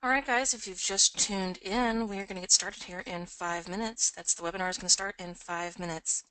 Alright guys, if you've just tuned in, we're going to get started here in 5 minutes. The webinar is going to start in 5 minutes.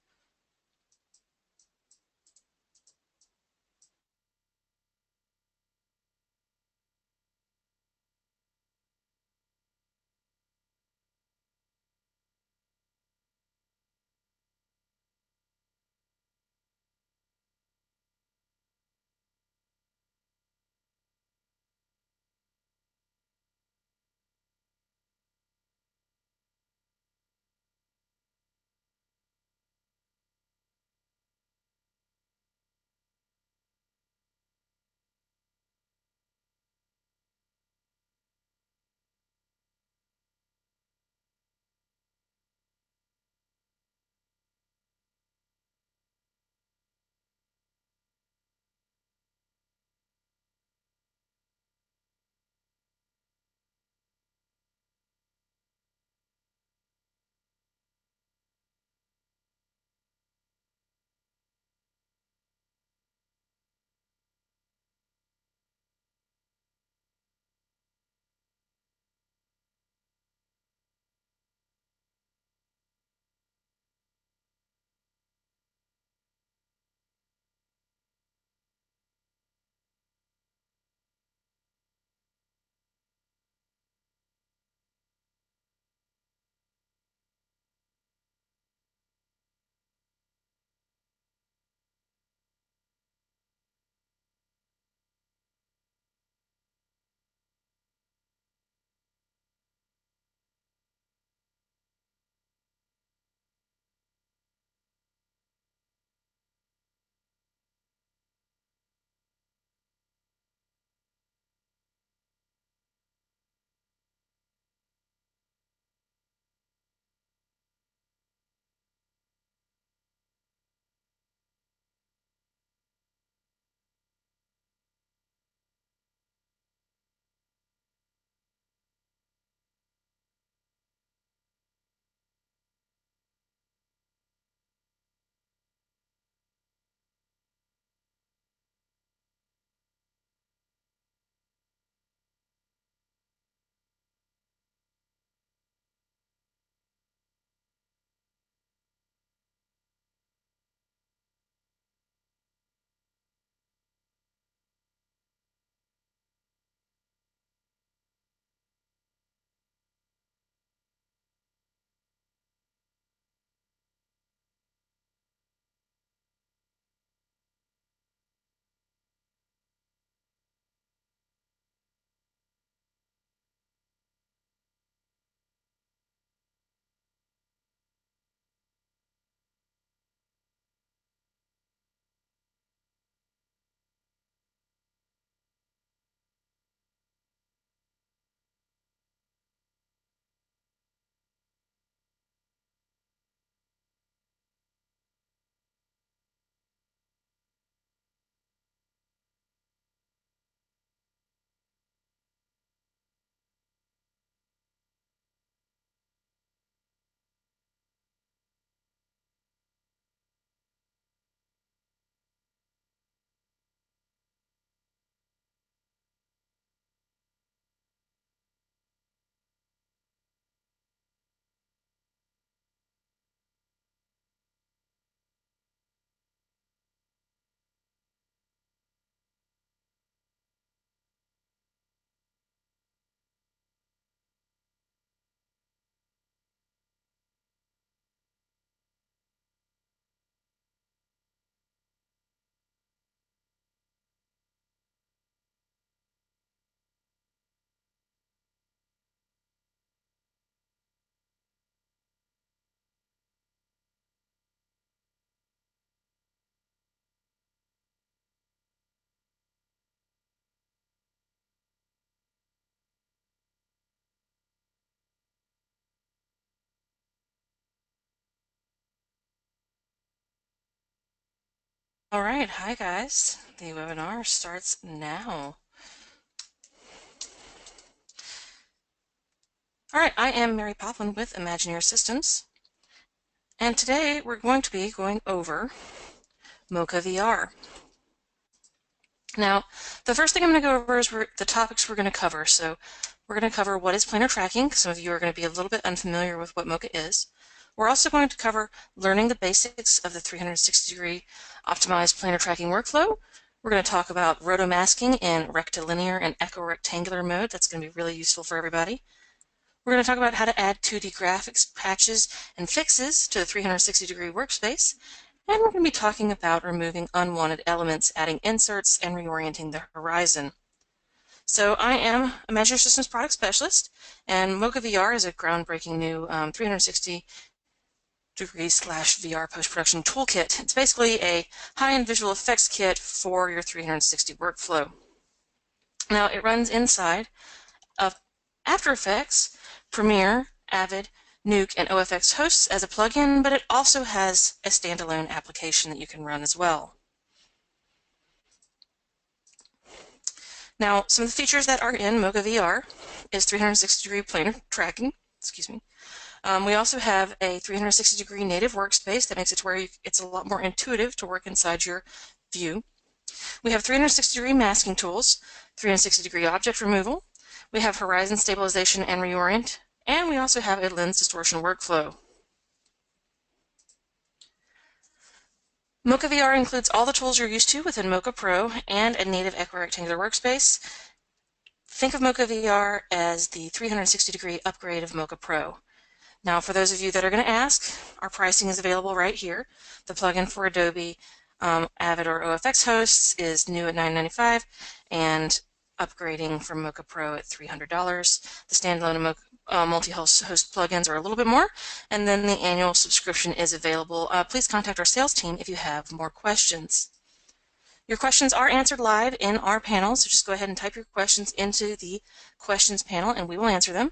Alright, hi guys. The webinar starts now. Alright, I am Mary Poplin with Imagineer Systems, and today we're going to be going over Mocha VR. Now, the first thing I'm going to go over is the topics we're going to cover. So, We're going to cover what is planar tracking. Some of you are going to be a little bit unfamiliar with what Mocha is. We're also going to cover learning the basics of the 360-degree optimized planar tracking workflow. We're going to talk about roto-masking in rectilinear and equirectangular mode. That's going to be really useful for everybody. We're going to talk about how to add 2D graphics patches and fixes to the 360-degree workspace. And we're going to be talking about removing unwanted elements, adding inserts, and reorienting the horizon. So I am a Imaginary Systems product specialist, and Mocha VR is a groundbreaking new 360 degree/VR post-production toolkit. It's basically a high-end visual effects kit for your 360 workflow. Now it runs inside of After Effects, Premiere, Avid, Nuke, and OFX hosts as a plugin, but it also has a standalone application that you can run as well. Now, some of the features that are in Mocha VR is 360-degree planar tracking. We also have a 360-degree native workspace that makes it to where it's a lot more intuitive to work inside your view. We have 360-degree masking tools, 360-degree object removal. We have horizon stabilization and reorient, and we also have a lens distortion workflow. Mocha VR includes all the tools you're used to within Mocha Pro and a native equirectangular workspace. Think of Mocha VR as the 360-degree upgrade of Mocha Pro. Now, for those of you that are going to ask, our pricing is available right here. The plugin for Adobe, Avid, or OFX hosts is new at $9.95, and upgrading from Mocha Pro at $300. The standalone multi-host plugins are a little bit more, and then the annual subscription is available. Please contact our sales team if you have more questions. Your questions are answered live in our panel, so just go ahead and type your questions into the questions panel and we will answer them.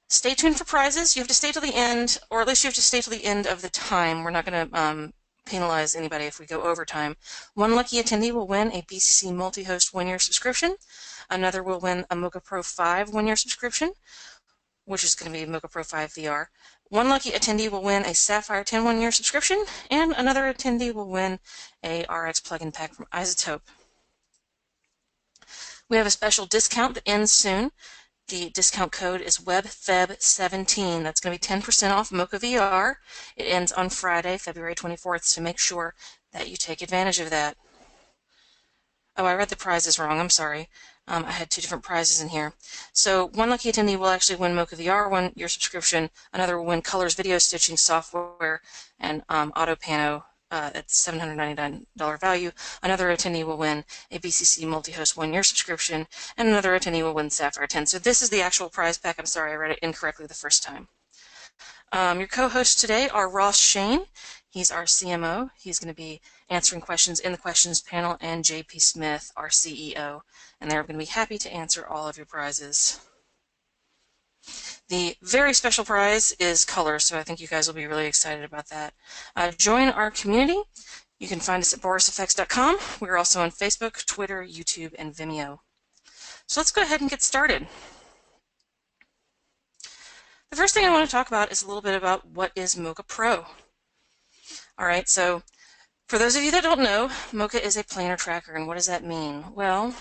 Stay tuned for prizes. You have to stay till the end, or at least you have to stay till the end of the time. We're not going to penalize anybody if we go over time. One lucky attendee will win a BCC multi-host one-year subscription. Another will win a Mocha Pro 5 one-year subscription, which is going to be Mocha Pro 5 VR. One lucky attendee will win a Sapphire 10 one-year subscription, and another attendee will win a RX plugin pack from Isotope. We have a special discount that ends soon. The discount code is WebFeb17. That's going to be 10% off Mocha VR. It ends on Friday, February 24th, so make sure that you take advantage of that. Oh, I read the prizes wrong. I'm sorry. I had two different prizes in here. So one lucky attendee will actually win Mocha VR one-year subscription. Another will win Colors video stitching software and AutoPano at $799 value. Another attendee will win a BCC multi-host one-year subscription, and another attendee will win Sapphire 10. So this is the actual prize pack. I'm sorry, I read it incorrectly the first time. Your co-hosts today are Ross Shane. He's our CMO. He's going to be answering questions in the questions panel, and JP Smith, our CEO. And they're going to be happy to answer all of your prizes. The very special prize is color, so I think you guys will be really excited about that. Join our community. You can find us at borisfx.com. We're also on Facebook, Twitter, YouTube, and Vimeo. So let's go ahead and get started. The first thing I want to talk about is a little bit about what is Mocha Pro. All right, so for those of you that don't know, Mocha is a planar tracker, and what does that mean? Well,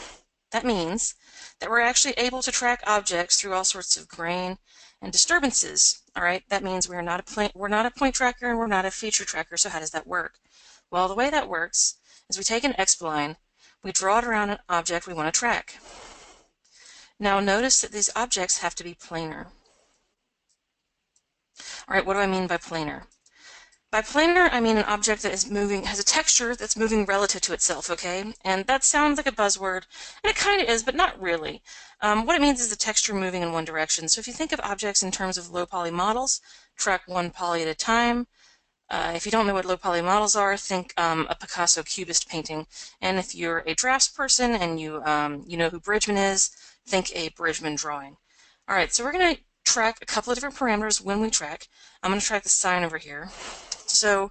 that means that we're actually able to track objects through all sorts of grain and disturbances. All right, that means we're not a point tracker and we're not a feature tracker. So how does that work? Well, the way that works is we take an X-spline, we draw it around an object we want to track. Now notice that these objects have to be planar. All right, what do I mean by planar? By planar, I mean an object that is moving, has a texture that's moving relative to itself, okay? And that sounds like a buzzword, and it kind of is, but not really. What it means is the texture moving in one direction. So if you think of objects in terms of low poly models, track one poly at a time. If you don't know what low poly models are, think a Picasso cubist painting. And if you're a drafts person and you know who Bridgman is, think a Bridgman drawing. All right, so we're going to track a couple of different parameters when we track. I'm going to track the sign over here. So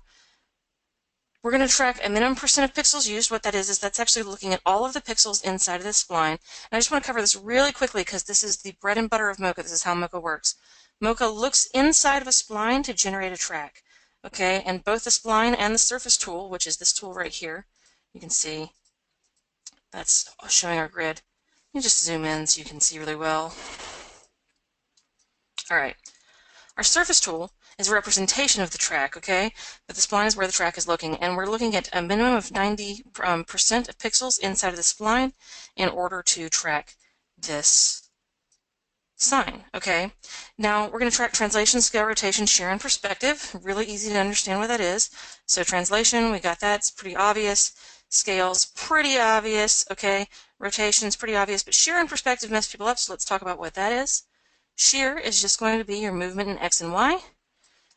we're going to track a minimum percent of pixels used. What that is that's actually looking at all of the pixels inside of this spline. And I just want to cover this really quickly because this is the bread and butter of Mocha. This is how Mocha works. Mocha looks inside of a spline to generate a track. Okay, and both the spline and the surface tool, which is this tool right here, you can see that's showing our grid. You just zoom in so you can see really well. Alright, our surface tool is a representation of the track, okay? But the spline is where the track is looking, and we're looking at a minimum of 90% of pixels inside of the spline in order to track this sign, okay? Now we're going to track translation, scale, rotation, shear, and perspective. Really easy to understand what that is. So translation, we got that, it's pretty obvious. Scale's pretty obvious, okay? Rotation's pretty obvious, but shear and perspective mess people up, so let's talk about what that is. Shear is just going to be your movement in X and Y,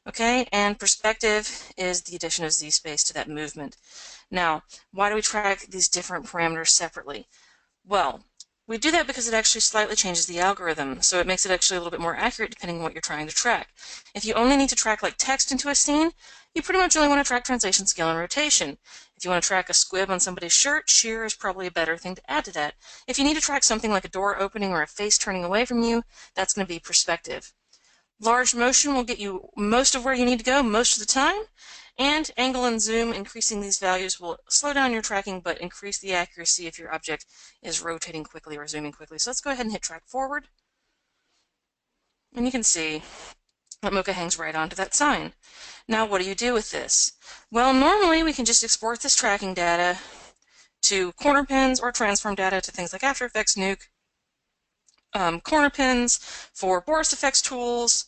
okay? And perspective is the addition of Z space to that movement. Now, why do we track these different parameters separately? Well, we do that because it actually slightly changes the algorithm, so it makes it actually a little bit more accurate depending on what you're trying to track. If you only need to track like text into a scene, you pretty much only want to track translation, scale, and rotation. If you want to track a squib on somebody's shirt, shear is probably a better thing to add to that. If you need to track something like a door opening or a face turning away from you, that's going to be perspective. Large motion will get you most of where you need to go most of the time, and angle and zoom, increasing these values will slow down your tracking but increase the accuracy if your object is rotating quickly or zooming quickly. So let's go ahead and hit track forward. And you can see that Mocha hangs right onto that sign. Now what do you do with this? Well, normally we can just export this tracking data to corner pins or transform data to things like After Effects, Nuke, corner pins for Boris Effects tools,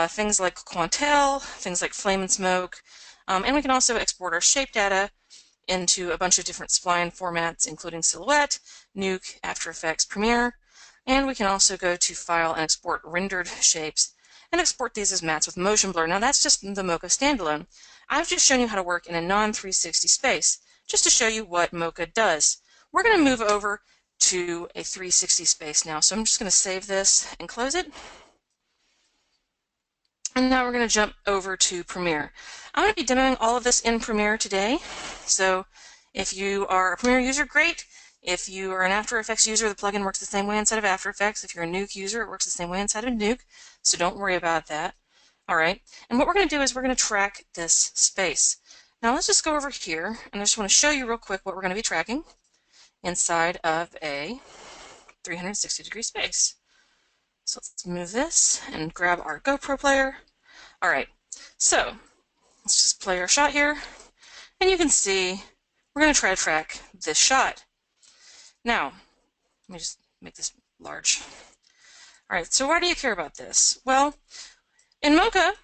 things like Quantel, things like Flame and Smoke, and we can also export our shape data into a bunch of different spline formats, including Silhouette, Nuke, After Effects, Premiere, and we can also go to File and export rendered shapes and export these as mats with motion blur. Now that's just the Mocha standalone. I've just shown you how to work in a non-360 space, just to show you what Mocha does. We're going to move over to a 360 space now, so I'm just going to save this and close it. And now we're going to jump over to Premiere. I'm going to be demoing all of this in Premiere today, so if you are a Premiere user, great. If you are an After Effects user, the plugin works the same way inside of After Effects. If you're a Nuke user, it works the same way inside of Nuke, so don't worry about that. Alright, and what we're going to do is we're going to track this space. Now let's just go over here, and I just want to show you real quick what we're going to be tracking inside of a 360-degree space. So let's move this and grab our GoPro player. Alright, so let's just play our shot here, and you can see we're going to try to track this shot. Now, let me just make this large. Alright, so why do you care about this? Well, in Mocha,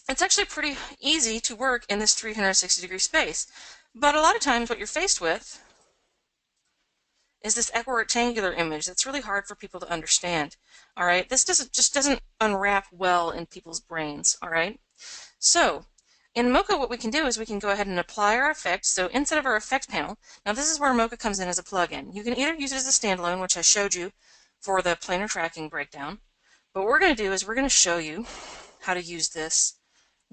it's actually pretty easy to work in this 360-degree space, but a lot of times what you're faced with is this equirectangular image that's really hard for people to understand. Alright, this just doesn't unwrap well in people's brains. Alright, so in Mocha what we can do is we can go ahead and apply our effect. So inside of our effect panel, now this is where Mocha comes in as a plugin. You can either use it as a standalone, which I showed you for the planar tracking breakdown, but what we're going to do is we're going to show you how to use this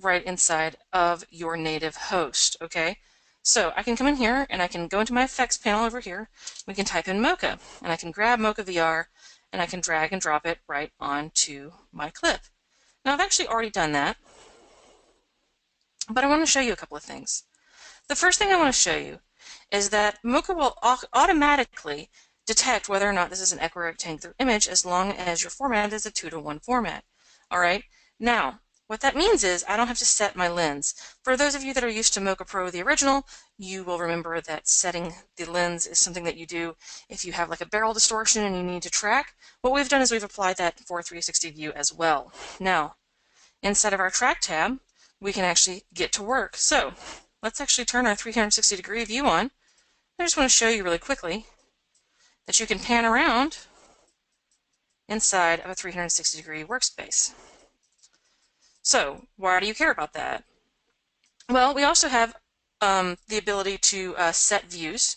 right inside of your native host. Okay, so I can come in here and I can go into my effects panel over here. We can type in Mocha, and I can grab Mocha VR and I can drag and drop it right onto my clip. Now I've actually already done that, but I want to show you a couple of things. The first thing I want to show you is that Mocha will automatically detect whether or not this is an equirectangular image as long as your format is a 2:1 format. Alright, now what that means is I don't have to set my lens. For those of you that are used to Mocha Pro, the original, you will remember that setting the lens is something that you do if you have like a barrel distortion and you need to track. What we've done is we've applied that for 360 view as well. Now, inside of our track tab, we can actually get to work. So, let's actually turn our 360-degree view on. I just want to show you really quickly that you can pan around inside of a 360-degree workspace. So, why do you care about that? Well, we also have the ability to set views.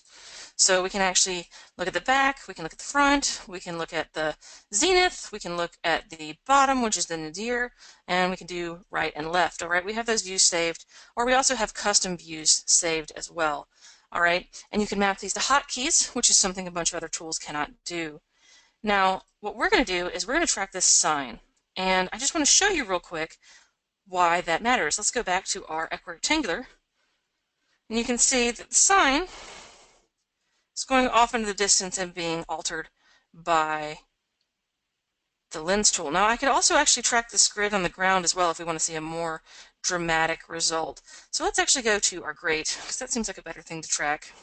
So we can actually look at the back, we can look at the front, we can look at the zenith, we can look at the bottom, which is the nadir, and we can do right and left. Alright, we have those views saved, or we also have custom views saved as well. Alright, and you can map these to hotkeys, which is something a bunch of other tools cannot do. Now, what we're going to do is we're going to track this sign. And I just want to show you real quick why that matters. Let's go back to our equirectangular. And you can see that the sign It's going off into the distance and being altered by the lens tool. Now I could also actually track this grid on the ground as well if we want to see a more dramatic result. So let's actually go to our grate, because that seems like a better thing to track.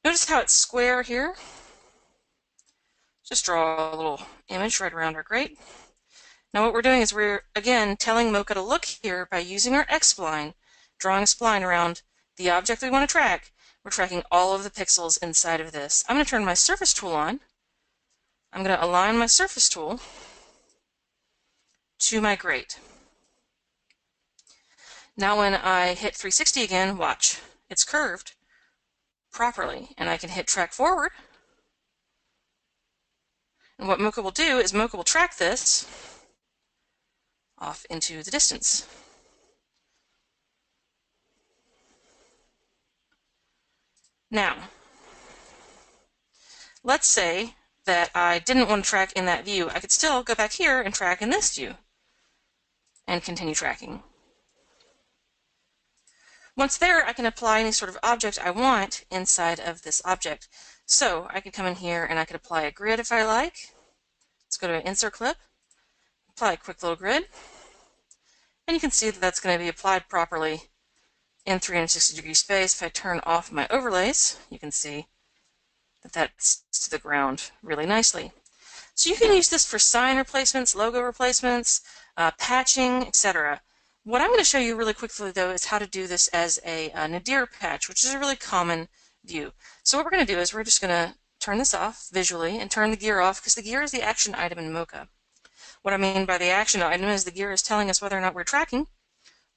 Notice how it's square here. Just draw a little image right around our grate. Now what we're doing is we're, again, telling Mocha to look here by using our X-spline, drawing a spline around the object we want to track. We're tracking all of the pixels inside of this. I'm going to turn my surface tool on. I'm going to align my surface tool to my grate. Now when I hit 360 again, watch, it's curved properly, and I can hit track forward. And what Mocha will do is Mocha will track this off into the distance. Now, let's say that I didn't want to track in that view. I could still go back here and track in this view and continue tracking. Once there, I can apply any sort of object I want inside of this object. So I could come in here and I could apply a grid if I like. Let's go to Insert Clip, apply a quick little grid, and you can see that that's going to be applied properly in 360-degree space. If I turn off my overlays, you can see that that's to the ground really nicely. So you can use this for sign replacements, logo replacements, patching, etc. What I'm going to show you really quickly, though, is how to do this as a Nadir patch, which is a really common view. So what we're going to do is we're just going to turn this off visually and turn the gear off, because the gear is the action item in Mocha. What I mean by the action item is the gear is telling us whether or not we're tracking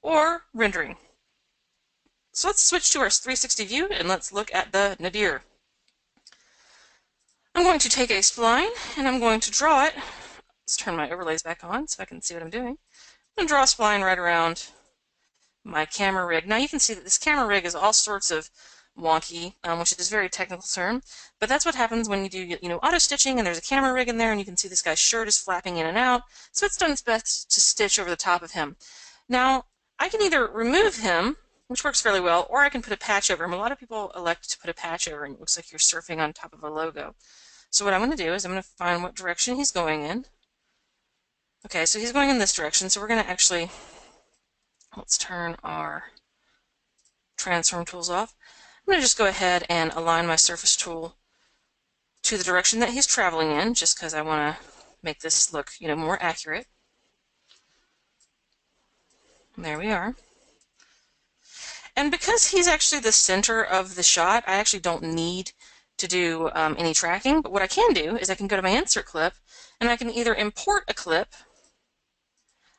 or rendering. So let's switch to our 360 view and let's look at the Nadir. I'm going to take a spline and I'm going to draw it. Let's turn my overlays back on so I can see what I'm doing. I'm going to draw a spline right around my camera rig. Now you can see that this camera rig is all sorts of wonky, which is a very technical term, but that's what happens when you do, auto stitching and there's a camera rig in there and you can see this guy's shirt is flapping in and out, so it's done its best to stitch over the top of him. Now, I can either remove him, which works fairly well, or I can put a patch over him. A lot of people elect to put a patch over and it looks like you're surfing on top of a logo. So what I'm going to do is I'm going to find what direction he's going in. Okay, so he's going in this direction, so we're going to actually, let's turn our transform tools off. I'm going to just go ahead and align my surface tool to the direction that he's traveling in, just because I want to make this look, more accurate. And there we are. And because he's actually the center of the shot, I actually don't need to do any tracking, but what I can do is I can go to my insert clip and I can either import a clip,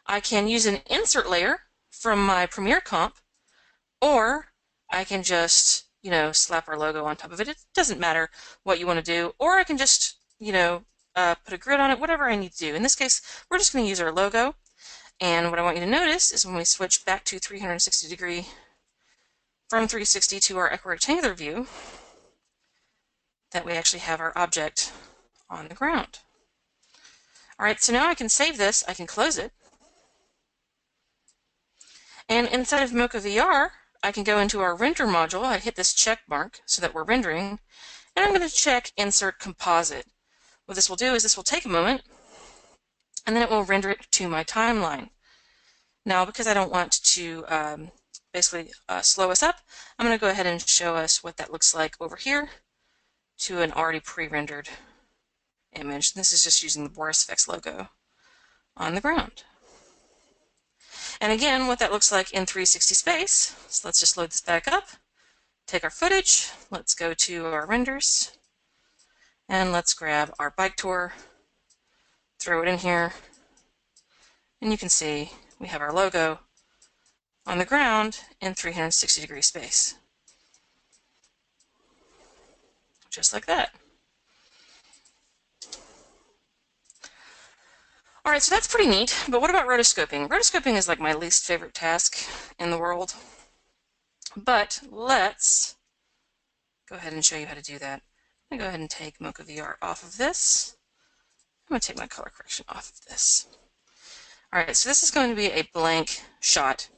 I can use an insert layer from my Premiere comp, or I can just, slap our logo on top of it. It doesn't matter what you want to do, or I can just, put a grid on it, whatever I need to do. In this case, we're just going to use our logo, and what I want you to notice is when we switch back to 360 degree, from 360 to our equirectangular view, that we actually have our object on the ground. Alright, so now I can save this, I can close it, and inside of Mocha VR, I can go into our render module, I hit this check mark so that we're rendering, and I'm going to check Insert Composite. What this will do is this will take a moment, and then it will render it to my timeline. Now, because I don't want to basically slow us up, I'm going to go ahead and show us what that looks like over here to an already pre-rendered image. This is just using the Boris Effects logo on the ground. And again, what that looks like in 360 space, so let's just load this back up, take our footage, let's go to our renders, and let's grab our bike tour, throw it in here, and you can see we have our logo on the ground in 360 degree space. Just like that. Alright, so that's pretty neat, but what about rotoscoping? Rotoscoping is like my least favorite task in the world, but let's go ahead and show you how to do that. I'm going to go ahead and take Mocha VR off of this. I'm going to take my color correction off of this. Alright, so this is going to be a blank shot.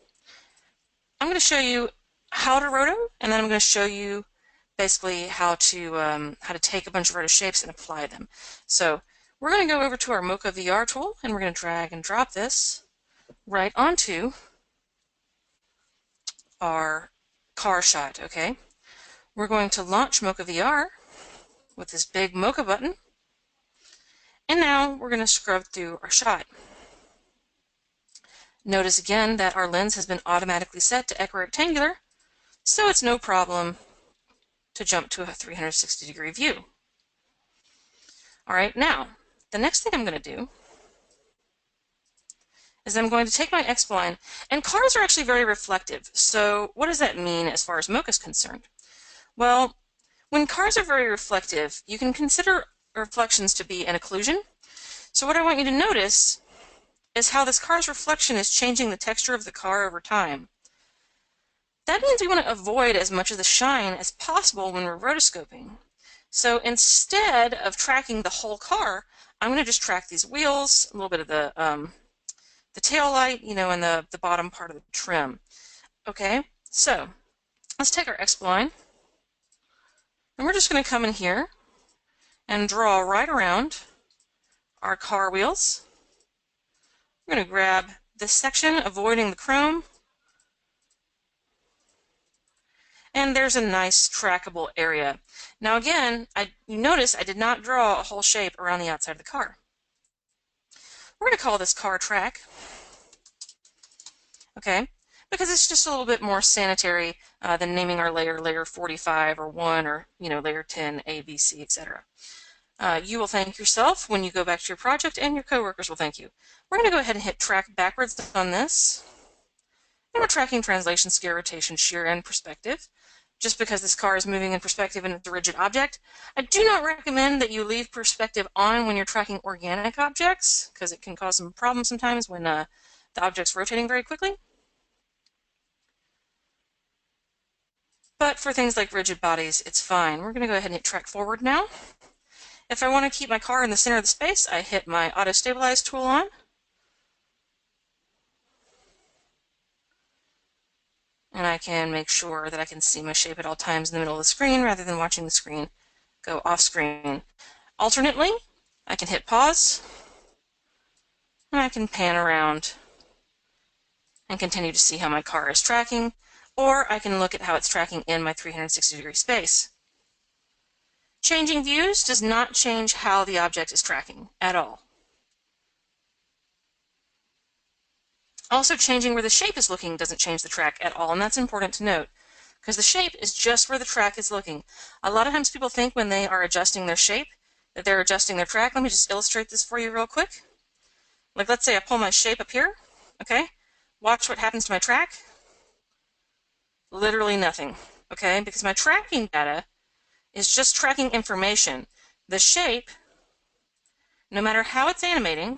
I'm going to show you how to roto, and then I'm going to show you basically how to take a bunch of roto shapes and apply them. So we're going to go over to our Mocha VR tool, and we're going to drag and drop this right onto our car shot, okay? We're going to launch Mocha VR with this big Mocha button, and now we're going to scrub through our shot. Notice again that our lens has been automatically set to equirectangular, so it's no problem to jump to a 360-degree view. All right, now, the next thing I'm going to do is I'm going to take my X-spline, and cars are actually very reflective, so what does that mean as far as Mocha is concerned? Well, when cars are very reflective, you can consider reflections to be an occlusion. So what I want you to notice is how this car's reflection is changing the texture of the car over time. That means we want to avoid as much of the shine as possible when we're rotoscoping. So instead of tracking the whole car, I'm going to just track these wheels, a little bit of the tail light, you know, and the bottom part of the trim. Okay, so let's take our X-spline, and we're just going to come in here and draw right around our car wheels. I'm going to grab this section, avoiding the chrome, and there's a nice trackable area. Now again, you notice I did not draw a whole shape around the outside of the car. We're going to call this car track, okay, because it's just a little bit more sanitary than naming our layer 45 or 1 or, you know, layer 10, A, B, C, etc. You will thank yourself when you go back to your project, and your coworkers will thank you. We're going to go ahead and hit track backwards on this. And we're tracking translation, scale, rotation, shear, and perspective. Just because this car is moving in perspective and it's a rigid object, I do not recommend that you leave perspective on when you're tracking organic objects, because it can cause some problems sometimes when the object's rotating very quickly. But for things like rigid bodies, it's fine. We're going to go ahead and hit track forward now. If I want to keep my car in the center of the space, I hit my auto stabilize tool on. And I can make sure that I can see my shape at all times in the middle of the screen rather than watching the screen go off screen. Alternately, I can hit pause, and I can pan around and continue to see how my car is tracking, or I can look at how it's tracking in my 360-degree space. Changing views does not change how the object is tracking at all. Also, changing where the shape is looking doesn't change the track at all, and that's important to note, because the shape is just where the track is looking. A lot of times people think when they are adjusting their shape that they're adjusting their track. Let me just illustrate this for you real quick. Like, let's say I pull my shape up here, okay? Watch what happens to my track. Literally nothing, okay? Because my tracking data is just tracking information. The shape, no matter how it's animating,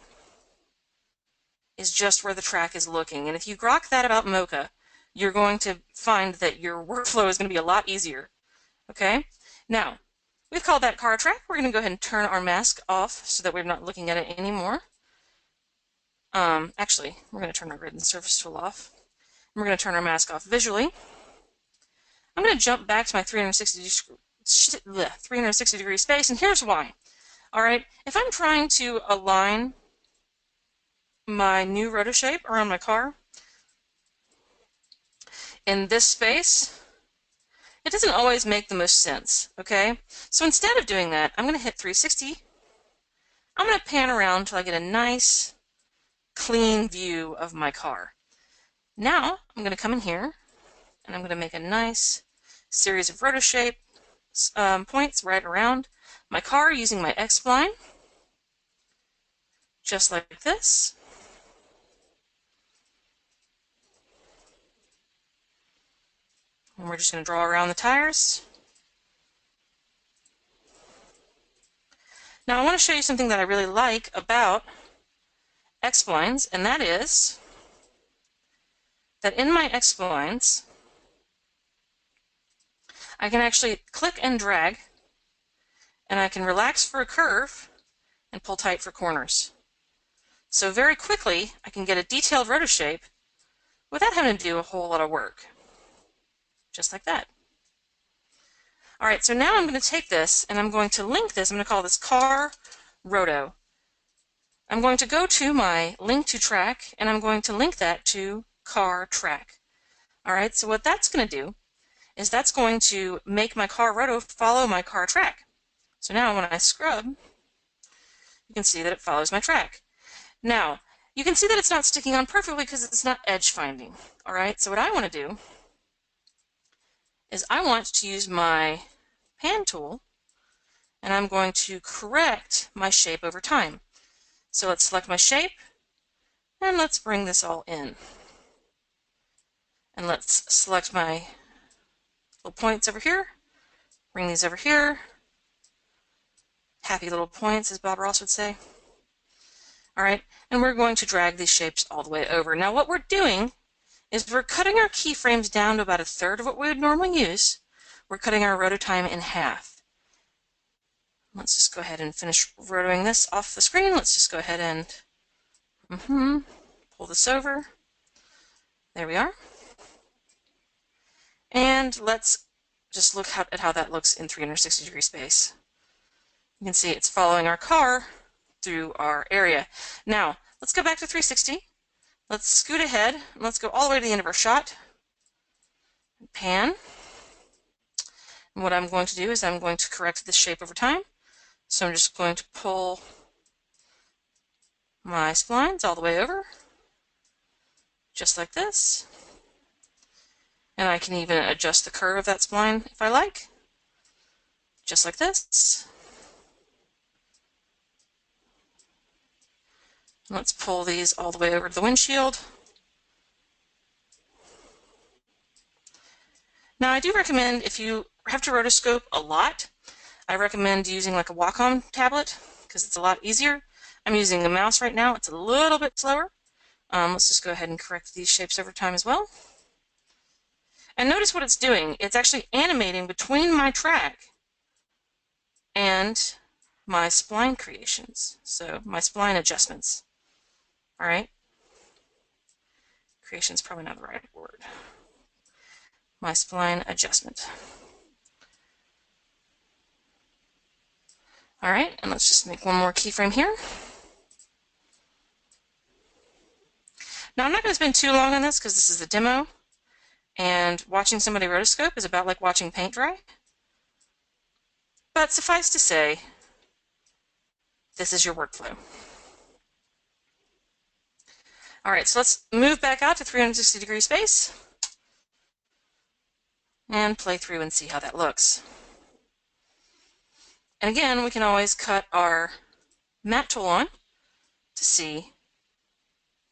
is just where the track is looking. And if you grok that about Mocha, you're going to find that your workflow is going to be a lot easier. Okay? Now, we've called that car track. We're going to go ahead and turn our mask off so that we're not looking at it anymore. Actually, we're going to turn our grid and surface tool off. And we're going to turn our mask off visually. I'm going to jump back to my 360 degree space, and here's why. All right, if I'm trying to align my new roto shape around my car in this space, it doesn't always make the most sense, okay? So instead of doing that, I'm going to hit 360. I'm going to pan around until I get a nice, clean view of my car. Now, I'm going to come in here, and I'm going to make a nice series of roto shape points right around my car using my X-spline, just like this. And we're just going to draw around the tires. Now I want to show you something that I really like about X-splines, and that is that in my X-splines, I can actually click and drag, and I can relax for a curve and pull tight for corners. So very quickly, I can get a detailed roto shape without having to do a whole lot of work. Just like that. All right, so now I'm going to take this and I'm going to link this. I'm going to call this car roto. I'm going to go to my link to track and I'm going to link that to car track. All right, so what that's going to do is that's going to make my car roto follow my car track. So now when I scrub, you can see that it follows my track. Now, you can see that it's not sticking on perfectly because it's not edge finding. All right, so what I want to do is I want to use my pan tool and I'm going to correct my shape over time. So let's select my shape and let's bring this all in. And let's select my little points over here, bring these over here. Happy little points, as Bob Ross would say. All right, and we're going to drag these shapes all the way over. Now what we're doing is we're cutting our keyframes down to about 1/3 of what we would normally use. We're cutting our roto time in half. Let's just go ahead and finish rotoing this off the screen. Let's just go ahead and pull this over. There we are. And let's just look at how that looks in 360-degree space. You can see it's following our car through our area. Now, let's go back to 360. Let's scoot ahead, and let's go all the way to the end of our shot. Pan. And what I'm going to do is I'm going to correct this shape over time. So I'm just going to pull my splines all the way over, just like this. And I can even adjust the curve of that spline if I like, just like this. Let's pull these all the way over to the windshield. Now I do recommend, if you have to rotoscope a lot, I recommend using like a Wacom tablet because it's a lot easier. I'm using a mouse right now. It's a little bit slower. Let's just go ahead and correct these shapes over time as well. And notice what it's doing. It's actually animating between my track and my spline creations. So my spline adjustments. All right. Creation is probably not the right word. My spline adjustment. All right, and let's just make one more keyframe here. Now I'm not going to spend too long on this because this is a demo, and watching somebody rotoscope is about like watching paint dry. But suffice to say, this is your workflow. All right, so let's move back out to 360-degree space and play through and see how that looks. And again, we can always cut our matte tool on to see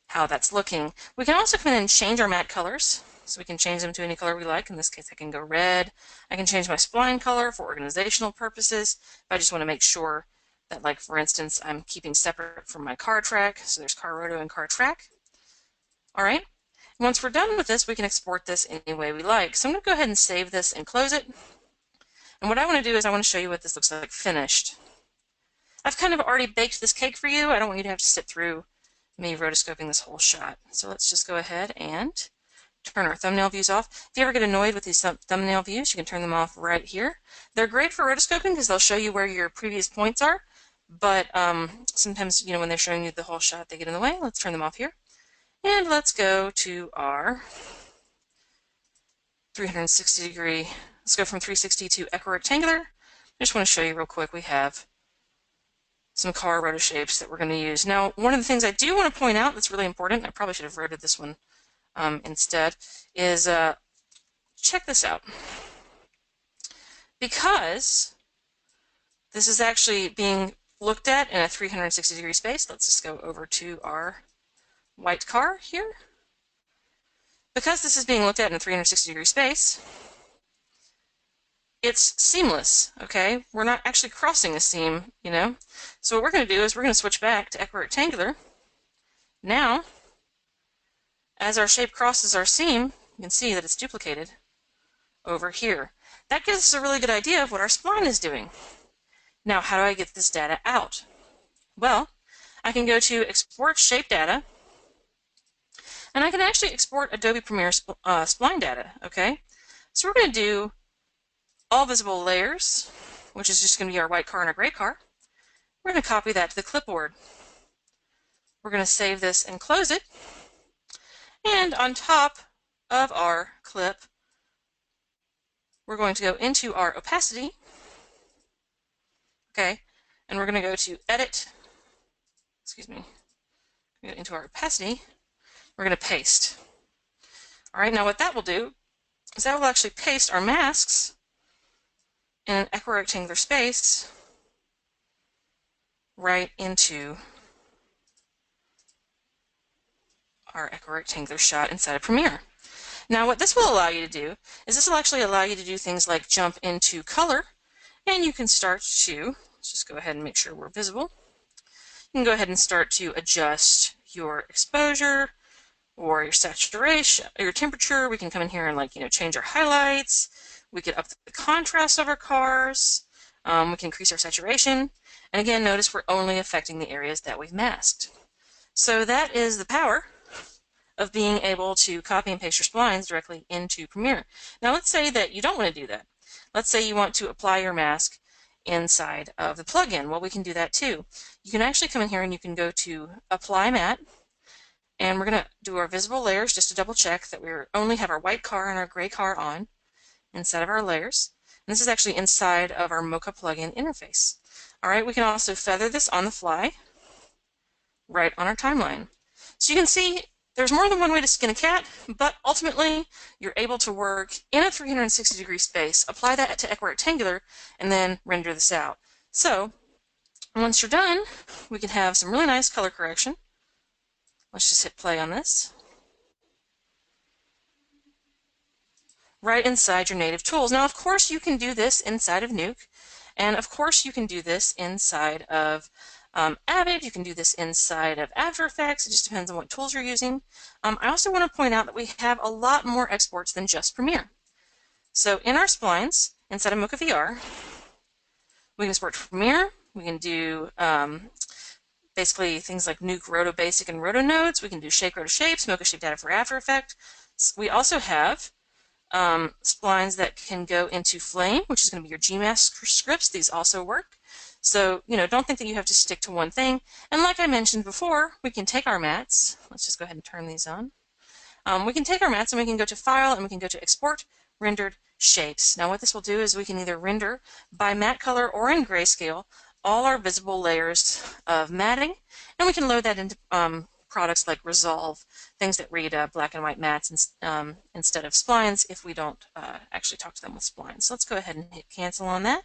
how that's looking. We can also come in and change our matte colors. So we can change them to any color we like. In this case, I can go red. I can change my spline color for organizational purposes. If I just want to make sure that, like, for instance, I'm keeping separate from my car track. So there's car roto and car track. All right. Once we're done with this, we can export this any way we like. So I'm going to go ahead and save this and close it. And what I want to do is I want to show you what this looks like finished. I've kind of already baked this cake for you. I don't want you to have to sit through me rotoscoping this whole shot. So let's just go ahead and turn our thumbnail views off. If you ever get annoyed with these thumbnail views, you can turn them off right here. They're great for rotoscoping because they'll show you where your previous points are, but sometimes, when they're showing you the whole shot, they get in the way. Let's turn them off here. And let's go to our 360-degree. Let's go from 360 to equirectangular. I just want to show you real quick. We have some car roto shapes that we're going to use. Now, one of the things I do want to point out that's really important, I probably should have rotated this one instead, is check this out. Because this is actually being looked at in a 360-degree space, let's just go over to our white car here. Because this is being looked at in a 360-degree space, it's seamless, okay? We're not actually crossing a seam, So what we're going to do is we're going to switch back to equirectangular. Now, as our shape crosses our seam, you can see that it's duplicated over here. That gives us a really good idea of what our spline is doing. Now, how do I get this data out? Well, I can go to Export Shape Data, and I can actually export Adobe Premiere spline data, okay? So we're going to do all visible layers, which is just going to be our white car and our gray car. We're going to copy that to the clipboard. We're going to save this and close it. And on top of our clip, we're going to go into our opacity. Okay, and we're going to go to edit, go into our opacity. We're going to paste. All right, now what that will do is that will actually paste our masks in an equirectangular space right into our equirectangular shot inside of Premiere. Now what this will allow you to do is this will actually allow you to do things like jump into color, and you can start to, let's just go ahead and make sure we're visible. You can go ahead and start to adjust your exposure or your saturation, or your temperature. We can come in here and change our highlights. We could up the contrast of our cars. We can increase our saturation. And again, notice we're only affecting the areas that we've masked. So that is the power of being able to copy and paste your splines directly into Premiere. Now let's say that you don't want to do that. Let's say you want to apply your mask inside of the plugin. Well, we can do that too. You can actually come in here and you can go to Apply Matte, and we're going to do our visible layers just to double check that we only have our white car and our gray car on inside of our layers. And this is actually inside of our Mocha plugin interface. All right, we can also feather this on the fly right on our timeline. So you can see there's more than one way to skin a cat, but ultimately you're able to work in a 360-degree space, apply that to equirectangular, and then render this out. So once you're done, we can have some really nice color correction. Let's just hit play on this. Right inside your native tools. Now, of course, you can do this inside of Nuke, and of course, you can do this inside of Avid. You can do this inside of After Effects. It just depends on what tools you're using. I also want to point out that we have a lot more exports than just Premiere. So in our splines, inside of Mocha VR, we can export to Premiere. We can do basically things like Nuke Roto Basic and Roto Nodes. We can do Shake Roto Shapes, Mocha Shape Data for After Effects. We also have splines that can go into Flame, which is going to be your GMAS scripts. These also work. So, don't think that you have to stick to one thing. And like I mentioned before, we can take our mats. Let's just go ahead and turn these on. We can take our mats and we can go to File and we can go to Export Rendered Shapes. Now what this will do is we can either render by matte color or in grayscale all our visible layers of matting, and we can load that into products like Resolve, things that read black and white mats instead of splines if we don't actually talk to them with splines. So let's go ahead and hit cancel on that.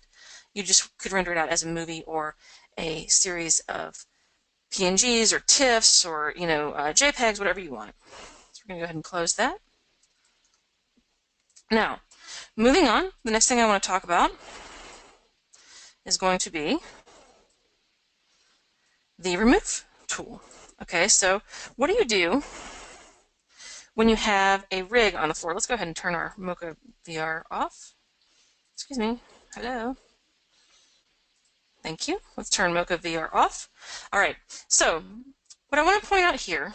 You just could render it out as a movie or a series of PNGs or TIFFs or JPEGs, whatever you want. So we're going to go ahead and close that. Now, moving on, the next thing I want to talk about is going to be the Remove tool. Okay, so what do you do when you have a rig on the floor? Let's go ahead and turn our Mocha VR off. Excuse me. Hello. Thank you. Let's turn Mocha VR off. All right, so what I want to point out here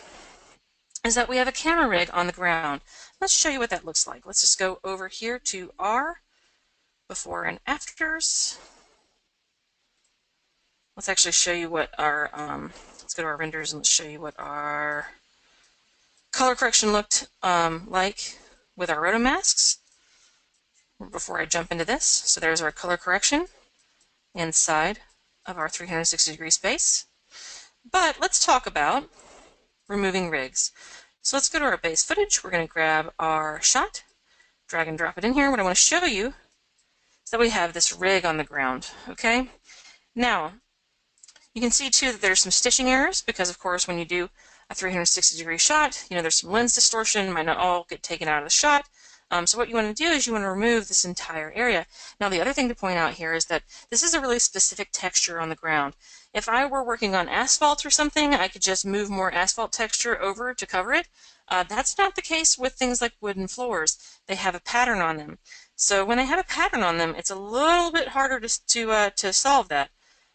is that we have a camera rig on the ground. Let's show you what that looks like. Let's just go over here to our before and afters. Let's actually show you what our, let's go to our renders and let's show you what our color correction looked like with our Roto-masks before I jump into this. So there's our color correction inside of our 360-degree space. But let's talk about removing rigs. So let's go to our base footage. We're going to grab our shot, drag and drop it in here. What I want to show you is that we have this rig on the ground. Okay? Now, you can see too that there's some stitching errors because, of course, when you do a 360-degree shot, there's some lens distortion, might not all get taken out of the shot. So what you want to do is you want to remove this entire area. Now, the other thing to point out here is that this is a really specific texture on the ground. If I were working on asphalt or something, I could just move more asphalt texture over to cover it. That's not the case with things like wooden floors. They have a pattern on them. So when they have a pattern on them, it's a little bit harder to solve that.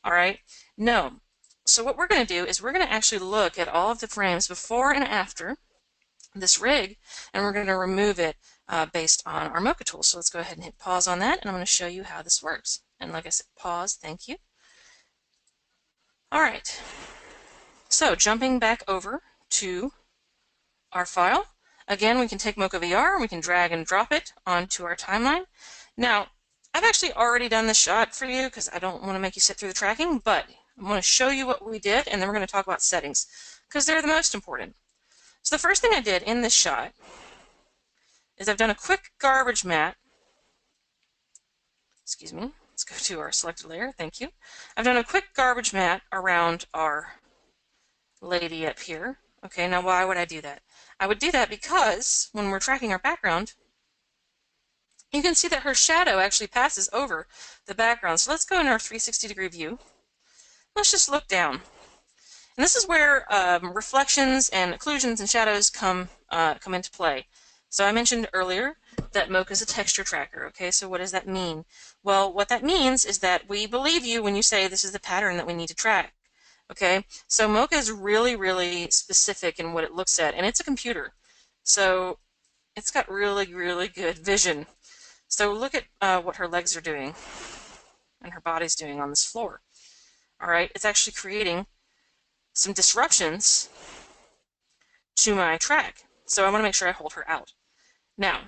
All right? No. So what we're going to do is we're going to actually look at all of the frames before and after this rig, and we're going to remove it based on our Mocha tool. So let's go ahead and hit pause on that, and I'm going to show you how this works. And like I said, pause, thank you. All right, so jumping back over to our file, again, we can take Mocha VR and we can drag and drop it onto our timeline. Now, I've actually already done this shot for you because I don't want to make you sit through the tracking, but I'm going to show you what we did, and then we're going to talk about settings because they're the most important. So the first thing I did in this shot is I've done a quick garbage mat. Excuse me. Let's go to our selected layer. Thank you. I've done a quick garbage mat around our lady up here. Okay, now why would I do that? I would do that because when we're tracking our background, you can see that her shadow actually passes over the background. So let's go in our 360-degree view. Let's just look down. And this is where reflections and occlusions and shadows come into play. So I mentioned earlier that Mocha is a texture tracker. Okay, so what does that mean? Well, what that means is that we believe you when you say this is the pattern that we need to track. Okay, so Mocha is really, really specific in what it looks at, and it's a computer. So it's got really, really good vision. So look at what her legs are doing and her body's doing on this floor. All right, it's actually creating some disruptions to my track. So I want to make sure I hold her out. Now,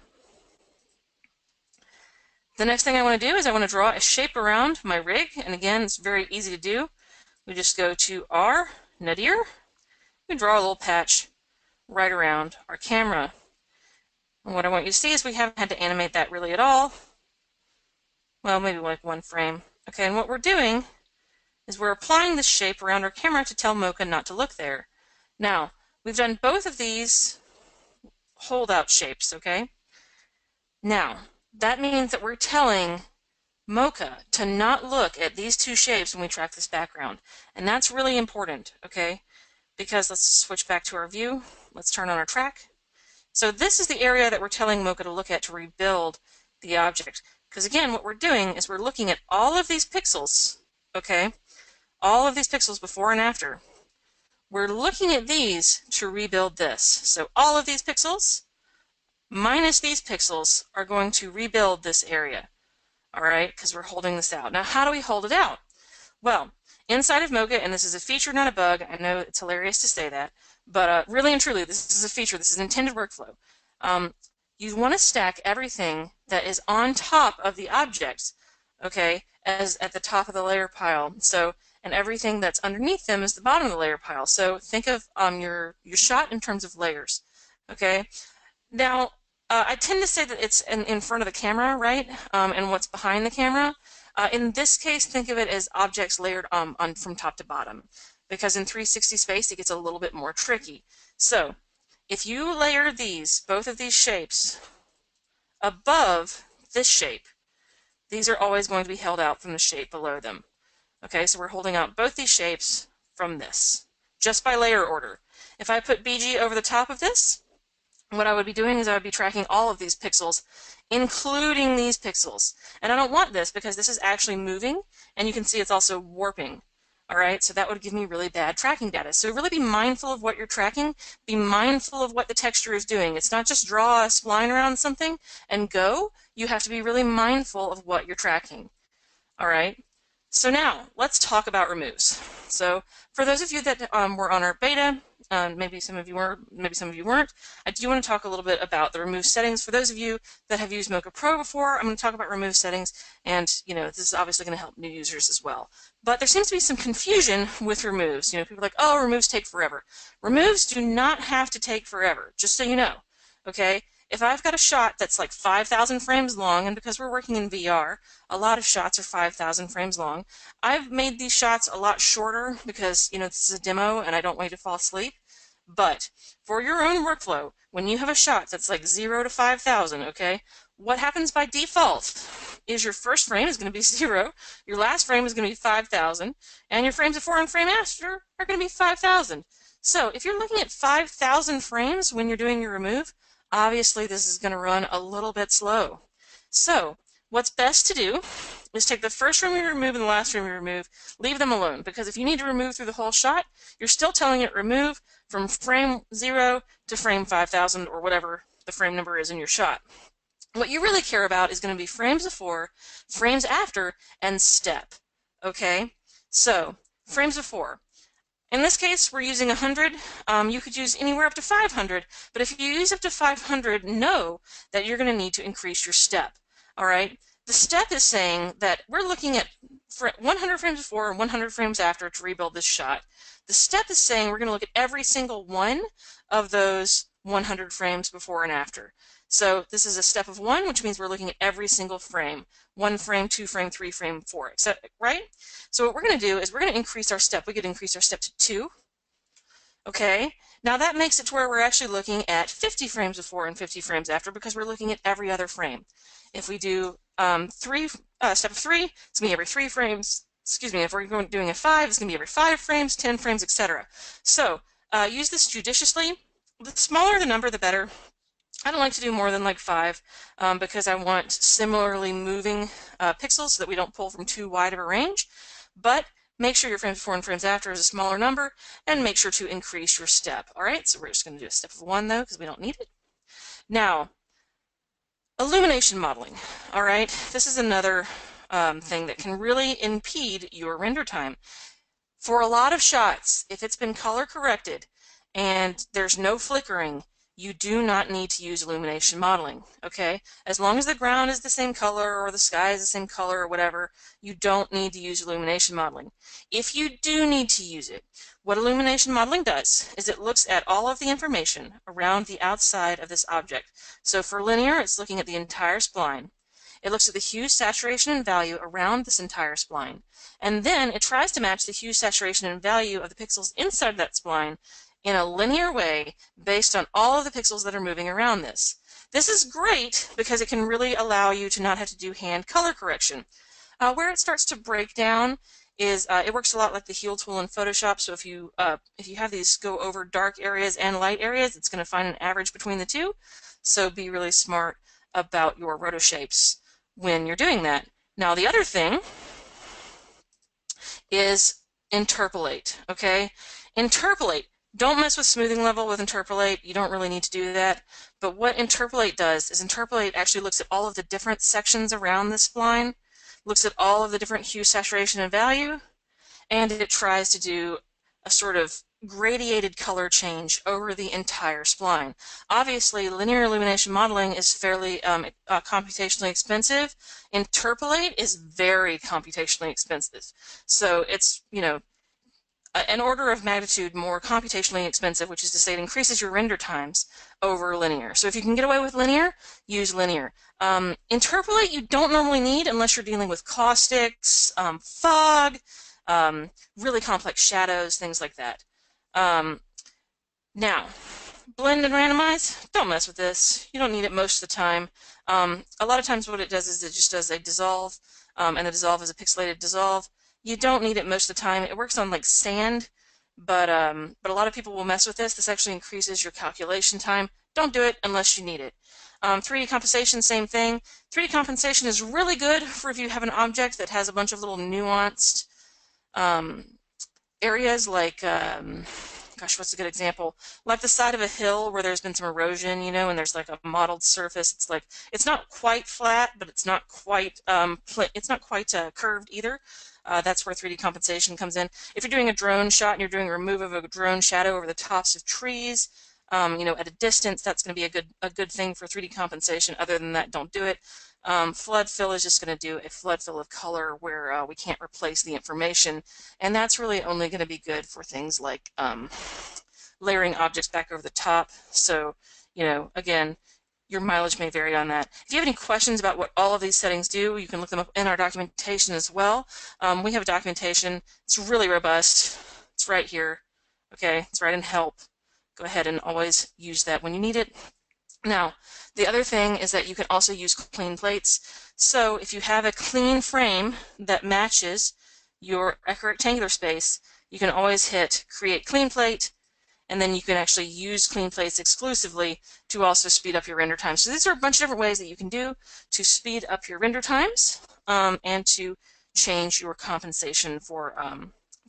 the next thing I want to do is I want to draw a shape around my rig. And again, it's very easy to do. We just go to our Nadir. We draw a little patch right around our camera. And what I want you to see is we haven't had to animate that really at all. Well, maybe like one frame. Okay, and what we're doing is we're applying this shape around our camera to tell Mocha not to look there. Now, we've done both of these holdout shapes, okay? Now, that means that we're telling Mocha to not look at these two shapes when we track this background. And that's really important, okay? Because let's switch back to our view. Let's turn on our track. So this is the area that we're telling Mocha to look at to rebuild the object. Because again, what we're doing is we're looking at all of these pixels, okay? All of these pixels before and after. We're looking at these to rebuild this. So all of these pixels minus these pixels are going to rebuild this area. All right, because we're holding this out. Now, how do we hold it out? Well, inside of Mocha, and this is a feature, not a bug. I know it's hilarious to say that, but really and truly, this is a feature. This is an intended workflow. You want to stack everything that is on top of the objects, okay, as at the top of the layer pile. So, and everything that's underneath them is the bottom of the layer pile. So think of your shot in terms of layers, okay? Now, I tend to say that it's in front of the camera, right, and what's behind the camera. In this case, think of it as objects layered from top to bottom, because in 360 space, it gets a little bit more tricky. So, if you layer these, both of these shapes, above this shape, these are always going to be held out from the shape below them. Okay, so we're holding out both these shapes from this, just by layer order. If I put BG over the top of this, what I would be doing is I would be tracking all of these pixels, including these pixels. And I don't want this because this is actually moving, and you can see it's also warping. All right, so that would give me really bad tracking data. So really be mindful of what you're tracking. Be mindful of what the texture is doing. It's not just draw a spline around something and go. You have to be really mindful of what you're tracking. All right, so now let's talk about removes. So for those of you that were on our beta, maybe some of you were, maybe some of you weren't, I do want to talk a little bit about the remove settings. For those of you that have used Mocha Pro before, I'm going to talk about remove settings, and this is obviously going to help new users as well. But there seems to be some confusion with removes. People are like, oh, removes take forever. Removes do not have to take forever, just so you know. Okay? If I've got a shot that's like 5,000 frames long, and because we're working in VR, a lot of shots are 5,000 frames long, I've made these shots a lot shorter because, this is a demo and I don't want you to fall asleep. But for your own workflow, when you have a shot that's like 0 to 5,000, okay, what happens by default is your first frame is going to be 0, your last frame is going to be 5,000, and your frames before and frame after are going to be 5,000. So if you're looking at 5,000 frames when you're doing your remove, obviously this is going to run a little bit slow. So what's best to do is take the first frame you remove and the last frame you remove, leave them alone, because if you need to remove through the whole shot, you're still telling it remove from frame 0 to frame 5000 or whatever the frame number is in your shot. What you really care about is going to be frames before, frames after, and step. Okay? So, frames before. In this case, we're using 100. You could use anywhere up to 500, but if you use up to 500, know that you're going to need to increase your step. All right? The step is saying that we're looking at 100 frames before and 100 frames after to rebuild this shot. The step is saying we're going to look at every single one of those 100 frames before and after. So this is a step of 1, which means we're looking at every single frame. 1 frame, 2 frame, 3 frame, 4, etc. Right? So what we're going to do is we're going to increase our step. We could increase our step to 2. Okay? Now that makes it to where we're actually looking at 50 frames before and 50 frames after because we're looking at every other frame. If we do step of 3, it's going to be every 3 frames. Excuse me, if we're doing a 5, it's going to be every 5 frames, 10 frames, etc. So use this judiciously. The smaller the number, the better. I don't like to do more than like 5 because I want similarly moving pixels so that we don't pull from too wide of a range. But make sure your frames before and frames after is a smaller number, and make sure to increase your step. All right, so we're just going to do a step of 1 though because we don't need it. Now, illumination modeling. All right, this is another thing that can really impede your render time. For a lot of shots, if it's been color corrected and there's no flickering, you do not need to use illumination modeling, okay? As long as the ground is the same color or the sky is the same color or whatever, you don't need to use illumination modeling. If you do need to use it, what illumination modeling does is it looks at all of the information around the outside of this object. So for linear, it's looking at the entire spline. It looks at the hue, saturation, and value around this entire spline. And then it tries to match the hue, saturation, and value of the pixels inside that spline in a linear way based on all of the pixels that are moving around this. This is great because it can really allow you to not have to do hand color correction. Where it starts to break down is it works a lot like the heal tool in Photoshop. So if you have these go over dark areas and light areas, it's going to find an average between the two. So be really smart about your roto shapes when you're doing that. Now the other thing is interpolate. Okay, interpolate. Don't mess with smoothing level with interpolate. You don't really need to do that. But what interpolate does is interpolate actually looks at all of the different sections around the spline, looks at all of the different hue, saturation, and value, and it tries to do a sort of gradiated color change over the entire spline. Obviously, linear illumination modeling is fairly computationally expensive. Interpolate is very computationally expensive. So it's, you know, an order of magnitude more computationally expensive, which is to say it increases your render times over linear. So if you can get away with linear, use linear. Interpolate you don't normally need unless you're dealing with caustics, fog, really complex shadows, things like that. Now, blend and randomize, don't mess with this. You don't need it most of the time. A lot of times what it does is it just does a dissolve, and the dissolve is a pixelated dissolve. You don't need it most of the time. It works on like sand, but a lot of people will mess with this. This actually increases your calculation time. Don't do it unless you need it. 3D compensation, same thing. 3D compensation is really good for if you have an object that has a bunch of little nuanced areas like, gosh, what's a good example? Like the side of a hill where there's been some erosion, you know, and there's like a mottled surface. It's like, it's not quite flat, but it's not quite curved either. That's where 3D compensation comes in. If you're doing a drone shot and you're doing a remove of a drone shadow over the tops of trees, you know, at a distance, that's going to be a good thing for 3D compensation. Other than that, don't do it. Flood fill is just going to do a flood fill of color where we can't replace the information, and that's really only going to be good for things like layering objects back over the top. So, you know, again, your mileage may vary on that. If you have any questions about what all of these settings do, you can look them up in our documentation as well. We have a documentation. It's really robust. It's right here. Okay, it's right in help. Go ahead and always use that when you need it. Now, the other thing is that you can also use clean plates. So if you have a clean frame that matches your equirectangular space, you can always hit Create Clean Plate, and then you can actually use clean plates exclusively to also speed up your render time. So these are a bunch of different ways that you can do to speed up your render times and to change your compensation for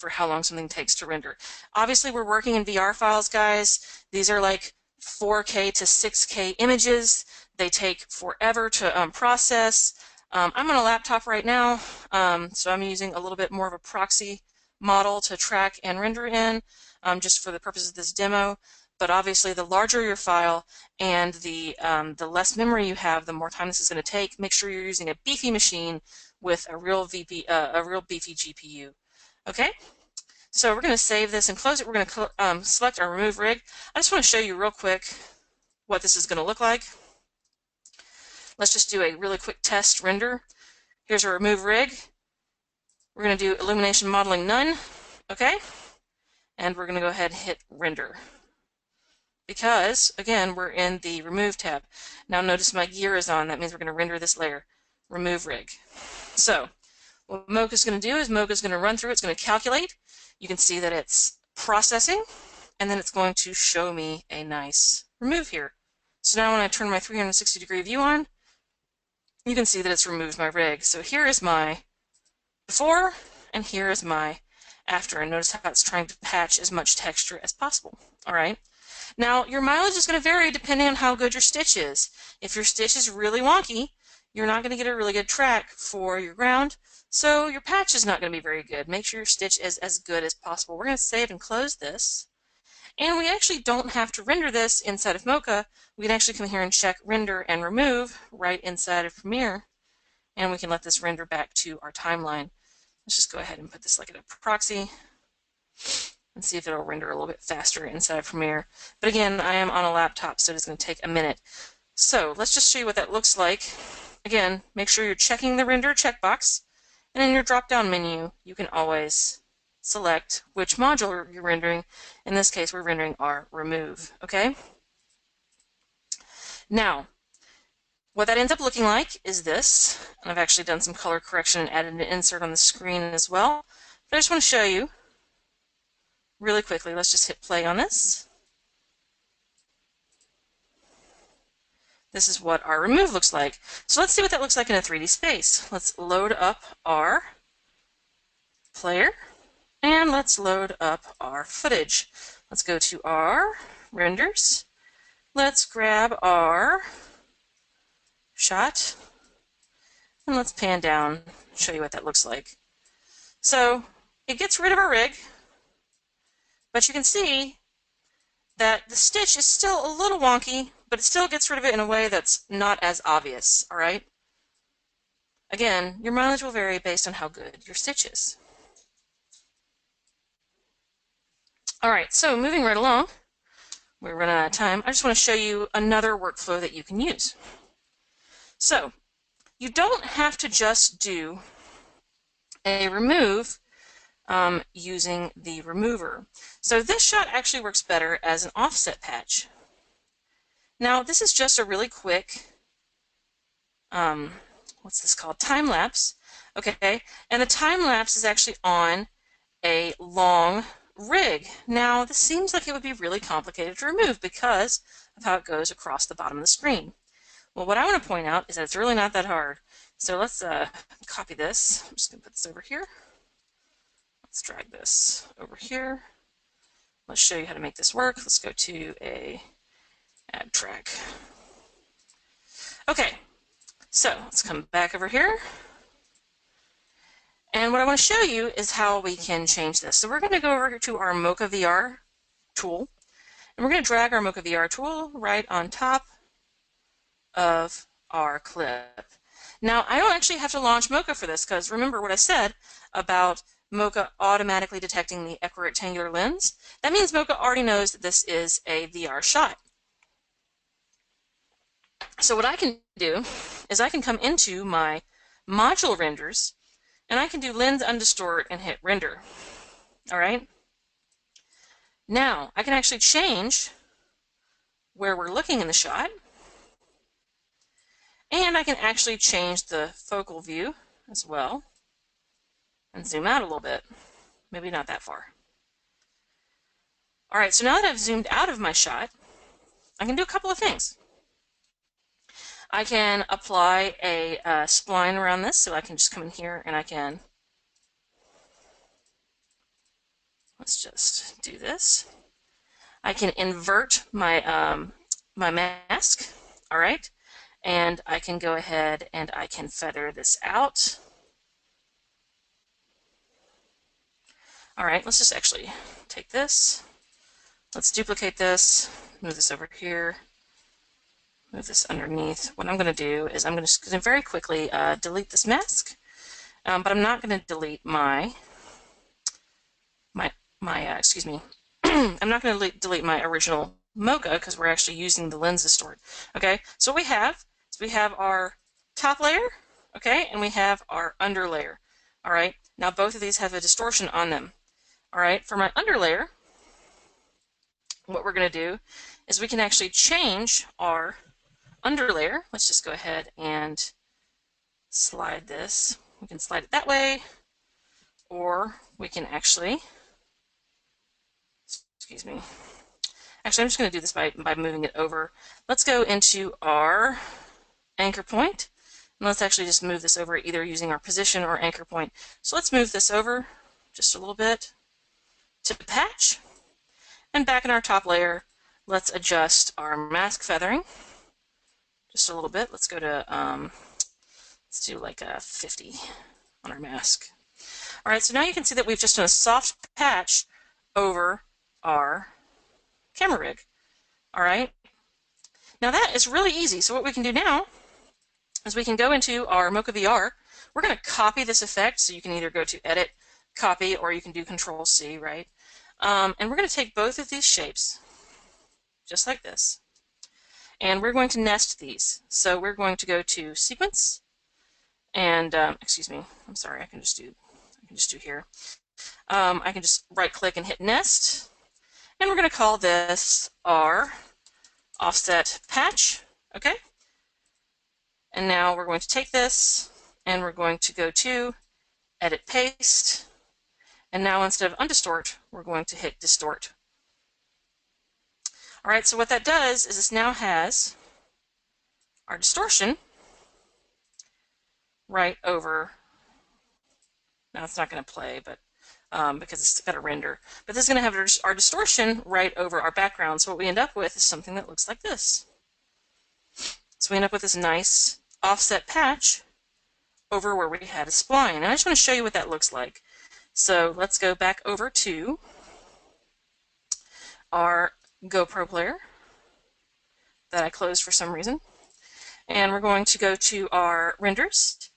for how long something takes to render. Obviously, we're working in VR files, guys. These are like 4K to 6K images. They take forever to process. I'm on a laptop right now, so I'm using a little bit more of a proxy model to track and render in, just for the purpose of this demo. But obviously, the larger your file and the less memory you have, the more time this is going to take. Make sure you're using a beefy machine with a real beefy GPU. Okay, so we're going to save this and close it. We're going to select our remove rig. I just want to show you real quick what this is going to look like. Let's just do a really quick test render. Here's our remove rig. We're going to do illumination modeling none. Okay, and we're going to go ahead and hit render. Because, again, we're in the Remove tab. Now notice my gear is on. That means we're going to render this layer. Remove rig. So, what Mocha is going to do is Mocha is going to run through. It's going to calculate. You can see that it's processing. And then it's going to show me a nice remove here. So now when I turn my 360-degree view on, you can see that it's removed my rig. So here is my before, and here is my after. And notice how it's trying to patch as much texture as possible. All right. Now, your mileage is going to vary depending on how good your stitch is. If your stitch is really wonky, you're not going to get a really good track for your ground, so your patch is not going to be very good. Make sure your stitch is as good as possible. We're going to save and close this. And we actually don't have to render this inside of Mocha. We can actually come here and check render and remove right inside of Premiere, and we can let this render back to our timeline. Let's just go ahead and put this like in a proxy and see if it'll render a little bit faster inside Premiere. But again, I am on a laptop, so it's going to take a minute. So let's just show you what that looks like. Again, make sure you're checking the render checkbox, and in your drop-down menu, you can always select which module you're rendering. In this case, we're rendering our remove. Okay? Now, what that ends up looking like is this, and I've actually done some color correction and added an insert on the screen as well. But I just want to show you really quickly. Let's just hit play on this. This is what our remove looks like. So let's see what that looks like in a 3D space. Let's load up our player, and let's load up our footage. Let's go to our renders. Let's grab our shot, and let's pan down and show you what that looks like. So it gets rid of our rig, but you can see that the stitch is still a little wonky, but it still gets rid of it in a way that's not as obvious, all right? Again, your mileage will vary based on how good your stitch is. All right, so moving right along, we're running out of time. I just want to show you another workflow that you can use. So, you don't have to just do a remove using the remover. So this shot actually works better as an offset patch. Now this is just a really quick, what's this called? Time lapse. Okay, and the time lapse is actually on a long rig. Now this seems like it would be really complicated to remove because of how it goes across the bottom of the screen. Well, what I want to point out is that it's really not that hard. So let's copy this. I'm just going to put this over here. Let's drag this over here. Let's show you how to make this work. Let's go to a add track. Okay, so let's come back over here. And what I want to show you is how we can change this. So we're going to go over to our Mocha VR tool, and we're going to drag our Mocha VR tool right on top of our clip. Now, I don't actually have to launch Mocha for this, because remember what I said about Mocha automatically detecting the equirectangular lens. That means Mocha already knows that this is a VR shot. So what I can do is I can come into my module renders, and I can do lens undistort and hit render. All right? Now, I can actually change where we're looking in the shot, and I can actually change the focal view as well and zoom out a little bit. Maybe not that far. All right, so now that I've zoomed out of my shot, I can do a couple of things. I can apply a spline around this, so I can just come in here and I can let's just do this. I can invert my my mask, all right, and I can go ahead and I can feather this out. All right, let's just actually take this. Let's duplicate this, move this over here, move this underneath. What I'm going to do is I'm just going to very quickly delete this mask, but I'm not going to delete my excuse me. I'm not going to delete my original Mocha because we're actually using the lenses stored. Okay, so what we have is we have our top layer, okay, and we have our under layer. All right, now both of these have a distortion on them. All right, for my under layer, what we're going to do is we can actually change our under layer. Let's just go ahead and slide this. We can slide it that way, or we can actually, excuse me, actually I'm just going to do this by moving it over. Let's go into our anchor point, and let's actually just move this over either using our position or anchor point. So let's move this over just a little bit to patch, and back in our top layer, let's adjust our mask feathering just a little bit. Let's go to, let's do like a 50 on our mask. All right, so now you can see that we've just done a soft patch over our camera rig. All right, now that is really easy. So what we can do now is we can go into our Mocha VR. We're going to copy this effect, so you can either go to Edit, Copy, or you can do Control C, right? And we're going to take both of these shapes, just like this, and we're going to nest these. So we're going to go to Sequence, and excuse me, I'm sorry, I can just do here. I can just right-click and hit Nest, and we're going to call this our offset patch, okay? And now we're going to take this, and we're going to go to Edit Paste, and now instead of undistort, we're going to hit Distort. All right, so what that does is this now has our distortion right over, now it's not going to play, but because it's got a render, but this is going to have our distortion right over our background. So what we end up with is something that looks like this. So we end up with this nice offset patch over where we had a spline. And I just want to show you what that looks like. So let's go back over to our GoPro player that I closed for some reason. And we're going to go to our renders,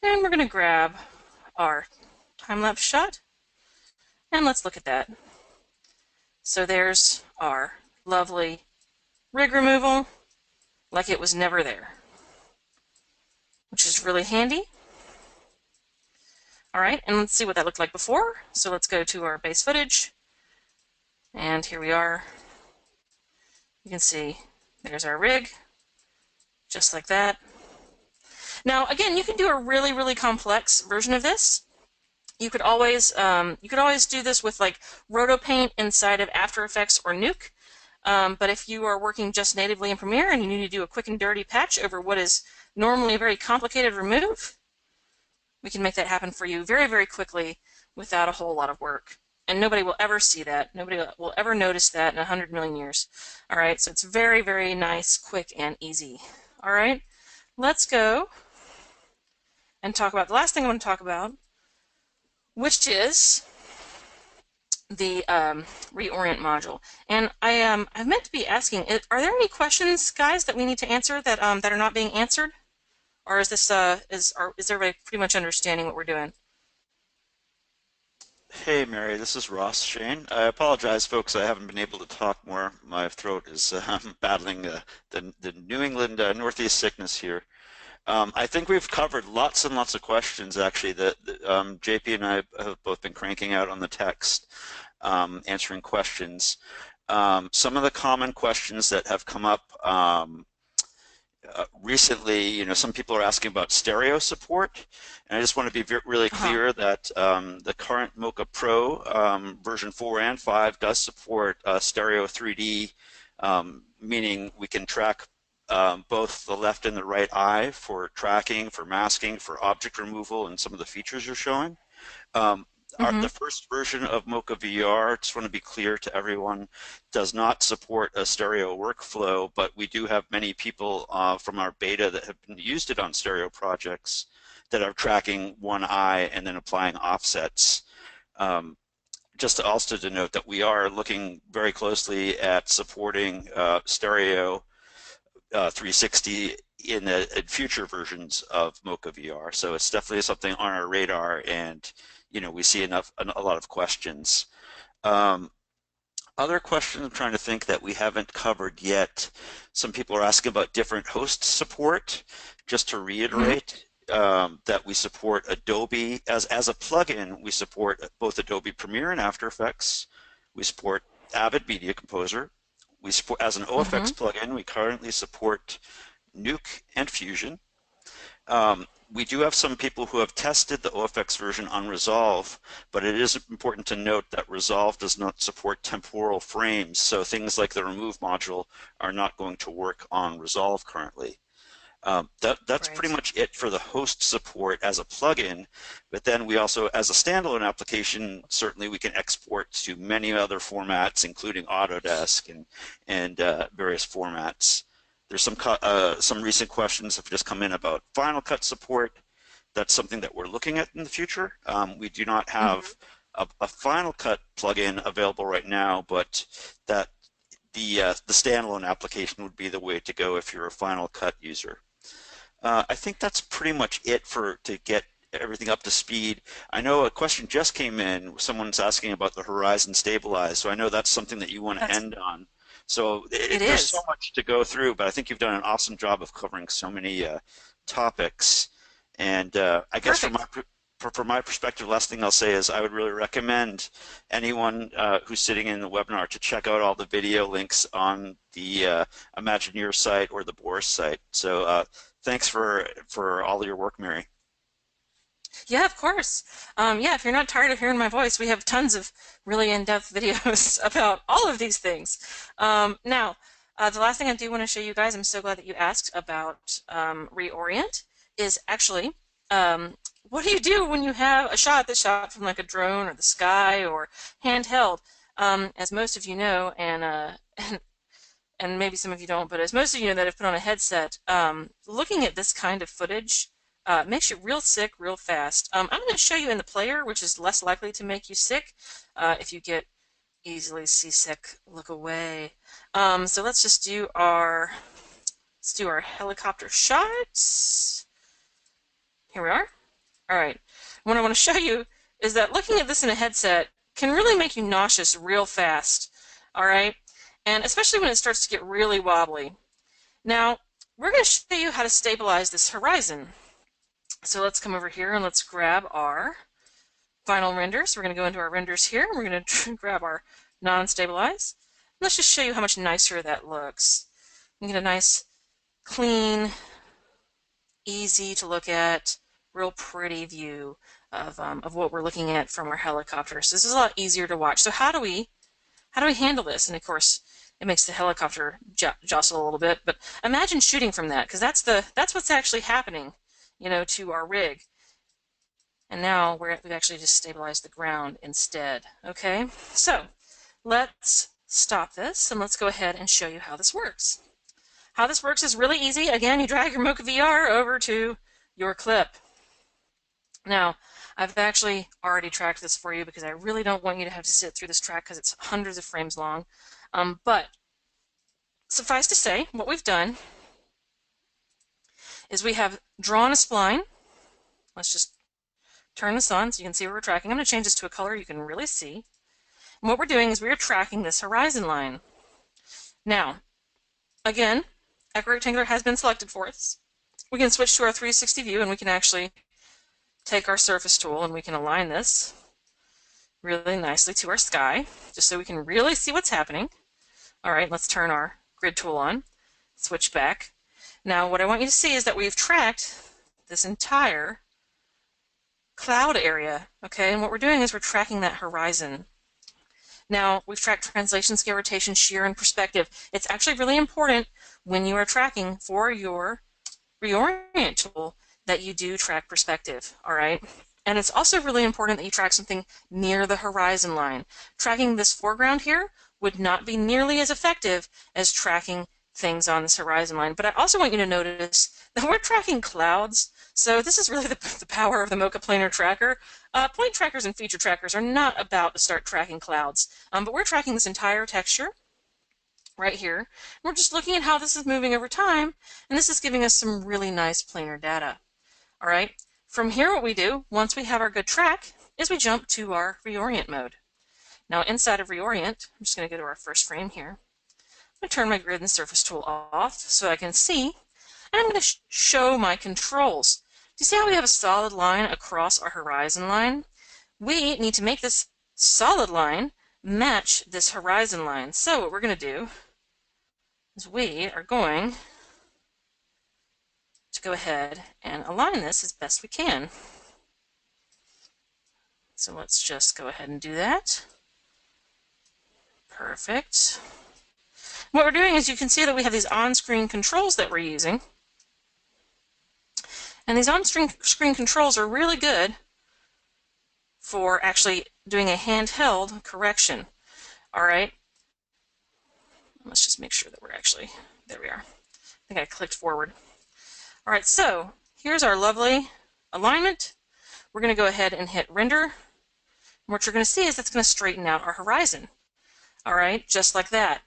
and we're going to grab our time-lapse shot, and let's look at that. So there's our lovely rig removal, like it was never there, which is really handy. All right, and let's see what that looked like before. So let's go to our base footage, and here we are. You can see there's our rig, just like that. Now, again, you can do a really, really complex version of this. You could always do this with like Roto-Paint inside of After Effects or Nuke. But if you are working just natively in Premiere and you need to do a quick and dirty patch over what is normally a very complicated remove, we can make that happen for you very, very quickly without a whole lot of work. And nobody will ever see that. Nobody will ever notice that in 100 million years. All right, so it's very, very nice, quick, and easy. All right, let's go and talk about the last thing I want to talk about, which is the reorient module. And I meant to be asking, are there any questions, guys, that we need to answer that that are not being answered, or is this is everybody pretty much understanding what we're doing? Hey Mary, this is Ross Shane. I apologize, folks. I haven't been able to talk more. My throat is battling the New England Northeast sickness here. I think we've covered lots and lots of questions, actually, that JP and I have both been cranking out on the text, answering questions. Some of the common questions that have come up recently, some people are asking about stereo support, and I just want to be really clear that the current Mocha Pro version 4 and 5 does support stereo 3D, meaning we can track both the left and the right eye for tracking, for masking, for object removal, and some of the features you're showing. Mm-hmm. The first version of Mocha VR, just want to be clear to everyone, does not support a stereo workflow, but we do have many people from our beta that have used it on stereo projects that are tracking one eye and then applying offsets. Um, just also to note that we are looking very closely at supporting stereo 360 in future versions of Mocha VR. So it's definitely something on our radar, and we see a lot of questions. Um, Other questions I'm trying to think that we haven't covered yet. Some people are asking about different host support. Just to Mm-hmm. reiterate, that we support Adobe as a plugin. We support both Adobe Premiere and After Effects. We support Avid Media Composer. We support as an Mm-hmm. OFX plugin. We currently support Nuke and Fusion. We do have some people who have tested the OFX version on Resolve, but it is important to note that Resolve does not support temporal frames, so things like the remove module are not going to work on Resolve currently. That's pretty Right. much it for the host support as a plugin, but then we also, as a standalone application, certainly we can export to many other formats, including Autodesk and various formats. There's some recent questions have just come in about Final Cut support. That's something that we're looking at in the future. We do not Mm-hmm. have a Final Cut plugin available right now, but that the standalone application would be the way to go if you're a Final Cut user. I think that's pretty much it for to get everything up to speed. I know a question just came in. Someone's asking about the horizon stabilize, so I know that's something that you want to That's end on. So it there's so is. much to go through, but I think you've done an awesome job of covering so many topics. And I guess Perfect. from my perspective, last thing I'll say is I would really recommend anyone who's sitting in the webinar to check out all the video links on the Imagineer site or the Boris site. So thanks for all your work, Mary. Yeah, of course. Yeah, if you're not tired of hearing my voice, we have tons of really in-depth videos about all of these things. Now, the last thing I do want to show you guys, I'm so glad that you asked about reorient, is actually what do you do when you have a shot that's shot from like a drone or the sky or handheld? As most of you know, and maybe some of you don't, but as most of you know that have put on a headset, looking at this kind of footage makes you real sick real fast. I'm going to show you in the player, which is less likely to make you sick. If you get easily seasick, look away. So let's do our helicopter shots. Here we are. All right. What I want to show you is that looking at this in a headset can really make you nauseous real fast. All right. And especially when it starts to get really wobbly. Now, we're going to show you how to stabilize this horizon. So let's come over here and let's grab our final renders. We're going to go into our renders here. And we're going to grab our non-stabilize. Let's just show you how much nicer that looks. You get a nice, clean, easy to look at, real pretty view of what we're looking at from our helicopter. So this is a lot easier to watch. So how do we handle this? And of course, it makes the helicopter jostle a little bit. But imagine shooting from that, because that's what's actually happening, to our rig. And now we've actually just stabilized the ground instead. Okay, so let's stop this and let's go ahead and show you how this works. How this works is really easy. Again, you drag your Mocha VR over to your clip. Now, I've actually already tracked this for you because I really don't want you to have to sit through this track because it's hundreds of frames long. But suffice to say, what we've done is we have drawn a spline. Let's just turn this on so you can see what we're tracking. I'm going to change this to a color you can really see. And what we're doing is we're tracking this horizon line. Now, again, equirectangular has been selected for us. We can switch to our 360 view and we can actually take our surface tool and we can align this really nicely to our sky, just so we can really see what's happening. All right, let's turn our grid tool on, switch back. Now, what I want you to see is that we've tracked this entire cloud area, okay? And what we're doing is we're tracking that horizon. Now, we've tracked translation, scale, rotation, shear, and perspective. It's actually really important when you are tracking for your reorient tool that you do track perspective, all right? And it's also really important that you track something near the horizon line. Tracking this foreground here would not be nearly as effective as tracking things on this horizon line. But I also want you to notice that we're tracking clouds. So this is really the power of the Mocha Planar Tracker. Point trackers and feature trackers are not about to start tracking clouds, but we're tracking this entire texture right here. We're just looking at how this is moving over time, and this is giving us some really nice planar data. All right, from here what we do, once we have our good track, is we jump to our reorient mode. Now inside of reorient, I'm just going to go to our first frame here. I'm going to turn my grid and surface tool off so I can see, and I'm going to show my controls. Do you see how we have a solid line across our horizon line? We need to make this solid line match this horizon line. So what we're going to do is we are going to go ahead and align this as best we can. So let's just go ahead and do that. Perfect. What we're doing is you can see that we have these on-screen controls that we're using. And these on-screen controls are really good for actually doing a handheld correction. All right. Let's just make sure that we're actually, there we are. I think I clicked forward. All right, so here's our lovely alignment. We're going to go ahead and hit render. And what you're going to see is that's going to straighten out our horizon. All right, just like that.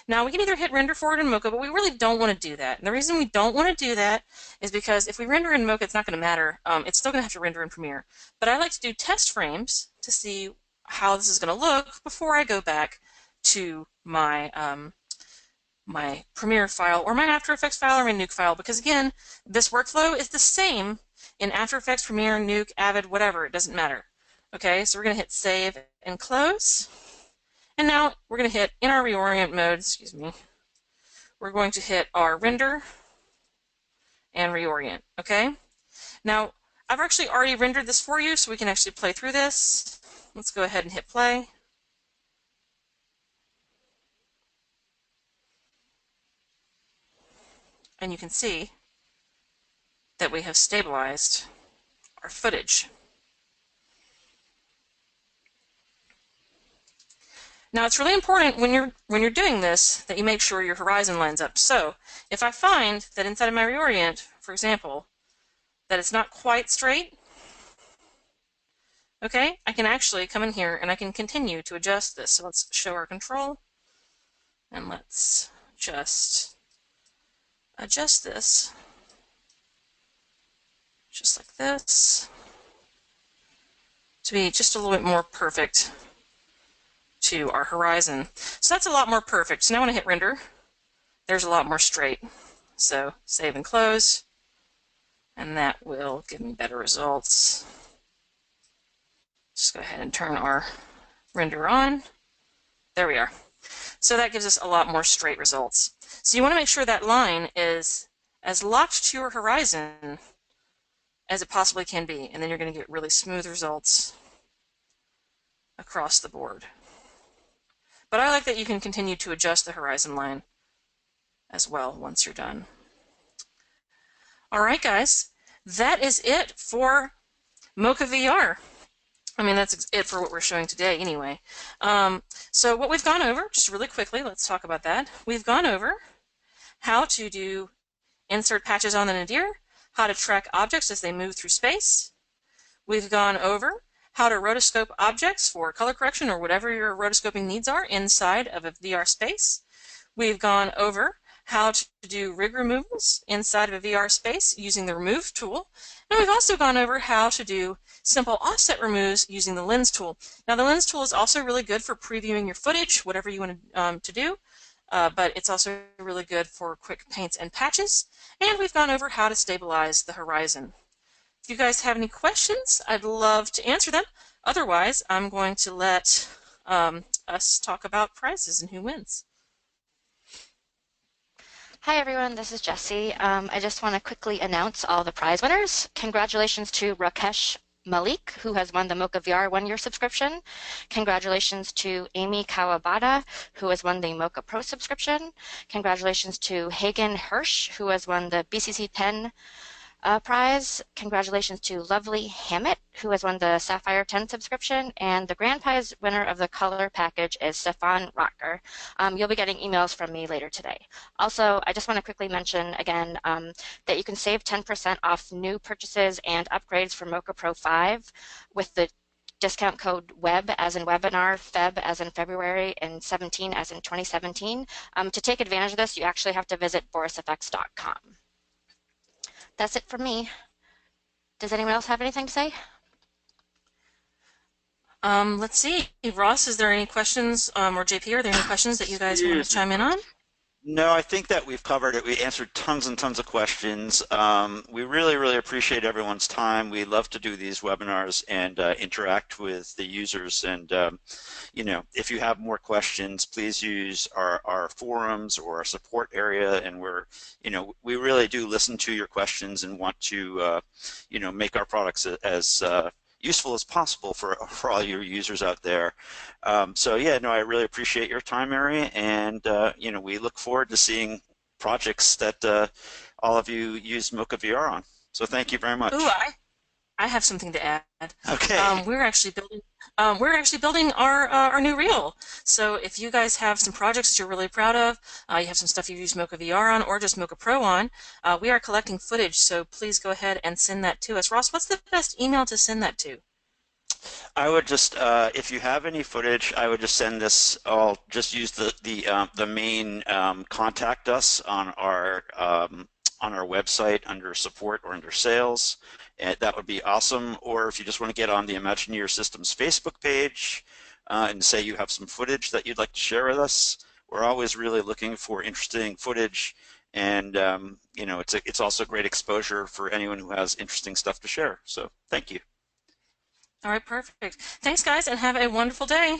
Now we can either hit render forward in Mocha, but we really don't want to do that. And the reason we don't want to do that is because if we render in Mocha, it's not going to matter. It's still going to have to render in Premiere. But I like to do test frames to see how this is going to look before I go back to my my Premiere file or my After Effects file or my Nuke file, because again, this workflow is the same in After Effects, Premiere, Nuke, Avid, whatever, it doesn't matter. Okay, so we're going to hit save and close. And now we're going to hit, in our reorient mode, excuse me, we're going to hit our render and reorient, okay? Now, I've actually already rendered this for you, so we can actually play through this. Let's go ahead and hit play. And you can see that we have stabilized our footage. Now it's really important when you're doing this that you make sure your horizon lines up. So if I find that inside of my reorient, for example, that it's not quite straight, okay, I can actually come in here and I can continue to adjust this. So let's show our control, and let's just adjust this just like this to be just a little bit more perfect to our horizon. So that's a lot more perfect. So now when I hit render, there's a lot more straight. So save and close, and that will give me better results. Just go ahead and turn our render on. There we are. So that gives us a lot more straight results. So you want to make sure that line is as locked to your horizon as it possibly can be, and then you're going to get really smooth results across the board. But I like that you can continue to adjust the horizon line as well once you're done. All right, guys, that is it for Mocha VR. I mean, that's it for what we're showing today anyway. So what we've gone over, just really quickly, let's talk about that. We've gone over how to do insert patches on the Nadir, how to track objects as they move through space. We've gone over how to rotoscope objects for color correction or whatever your rotoscoping needs are inside of a VR space. We've gone over how to do rig removals inside of a VR space using the remove tool. And we've also gone over how to do simple offset removes using the lens tool. Now the lens tool is also really good for previewing your footage, whatever you want to do, but it's also really good for quick paints and patches. And we've gone over how to stabilize the horizon. If you guys have any questions, I'd love to answer them. Otherwise, I'm going to let us talk about prizes and who wins. Hi everyone, this is Jessie. I just want to quickly announce all the prize winners. Congratulations to Rakesh Malik, who has won the Mocha VR one-year subscription. Congratulations to Amy Kawabata, who has won the Mocha Pro subscription. Congratulations to Hagen Hirsch, who has won the BCC 10 prize. Congratulations to Lovely Hammett, who has won the Sapphire 10 subscription, and the grand prize winner of the color package is Stefan Rocker. You'll be getting emails from me later today. Also, I just want to quickly mention again that you can save 10% off new purchases and upgrades for Mocha Pro 5 with the discount code WEB as in webinar, FEB as in February, and 17 as in 2017. To take advantage of this, you actually have to visit borisfx.com. That's it for me. Does anyone else have anything to say? Let's see. Ross, is there any questions, or JP, are there any questions that you guys want to chime in on? No, I think that we've covered it. We answered tons and tons of questions. We really, really appreciate everyone's time. We love to do these webinars and interact with the users. And, you know, if you have more questions, please use our forums or our support area. And we really do listen to your questions and want to, make our products as useful as possible for all your users out there. So yeah, no, I really appreciate your time, Mary, and we look forward to seeing projects that all of you use Mocha VR on. So thank you very much. Ooh, I have something to add. Okay. We're actually building our new reel. So if you guys have some projects that you're really proud of, you have some stuff you've used Mocha VR on or just Mocha Pro on, we are collecting footage. So please go ahead and send that to us. Ross, what's the best email to send that to? I would just, if you have any footage, I would just send this. I'll just use the main contact us on our website under support or under sales. And that would be awesome. Or if you just want to get on the Imagineer Systems Facebook page and say you have some footage that you'd like to share with us, we're always really looking for interesting footage. And it's also great exposure for anyone who has interesting stuff to share. So thank you. All right, perfect. Thanks, guys, and have a wonderful day.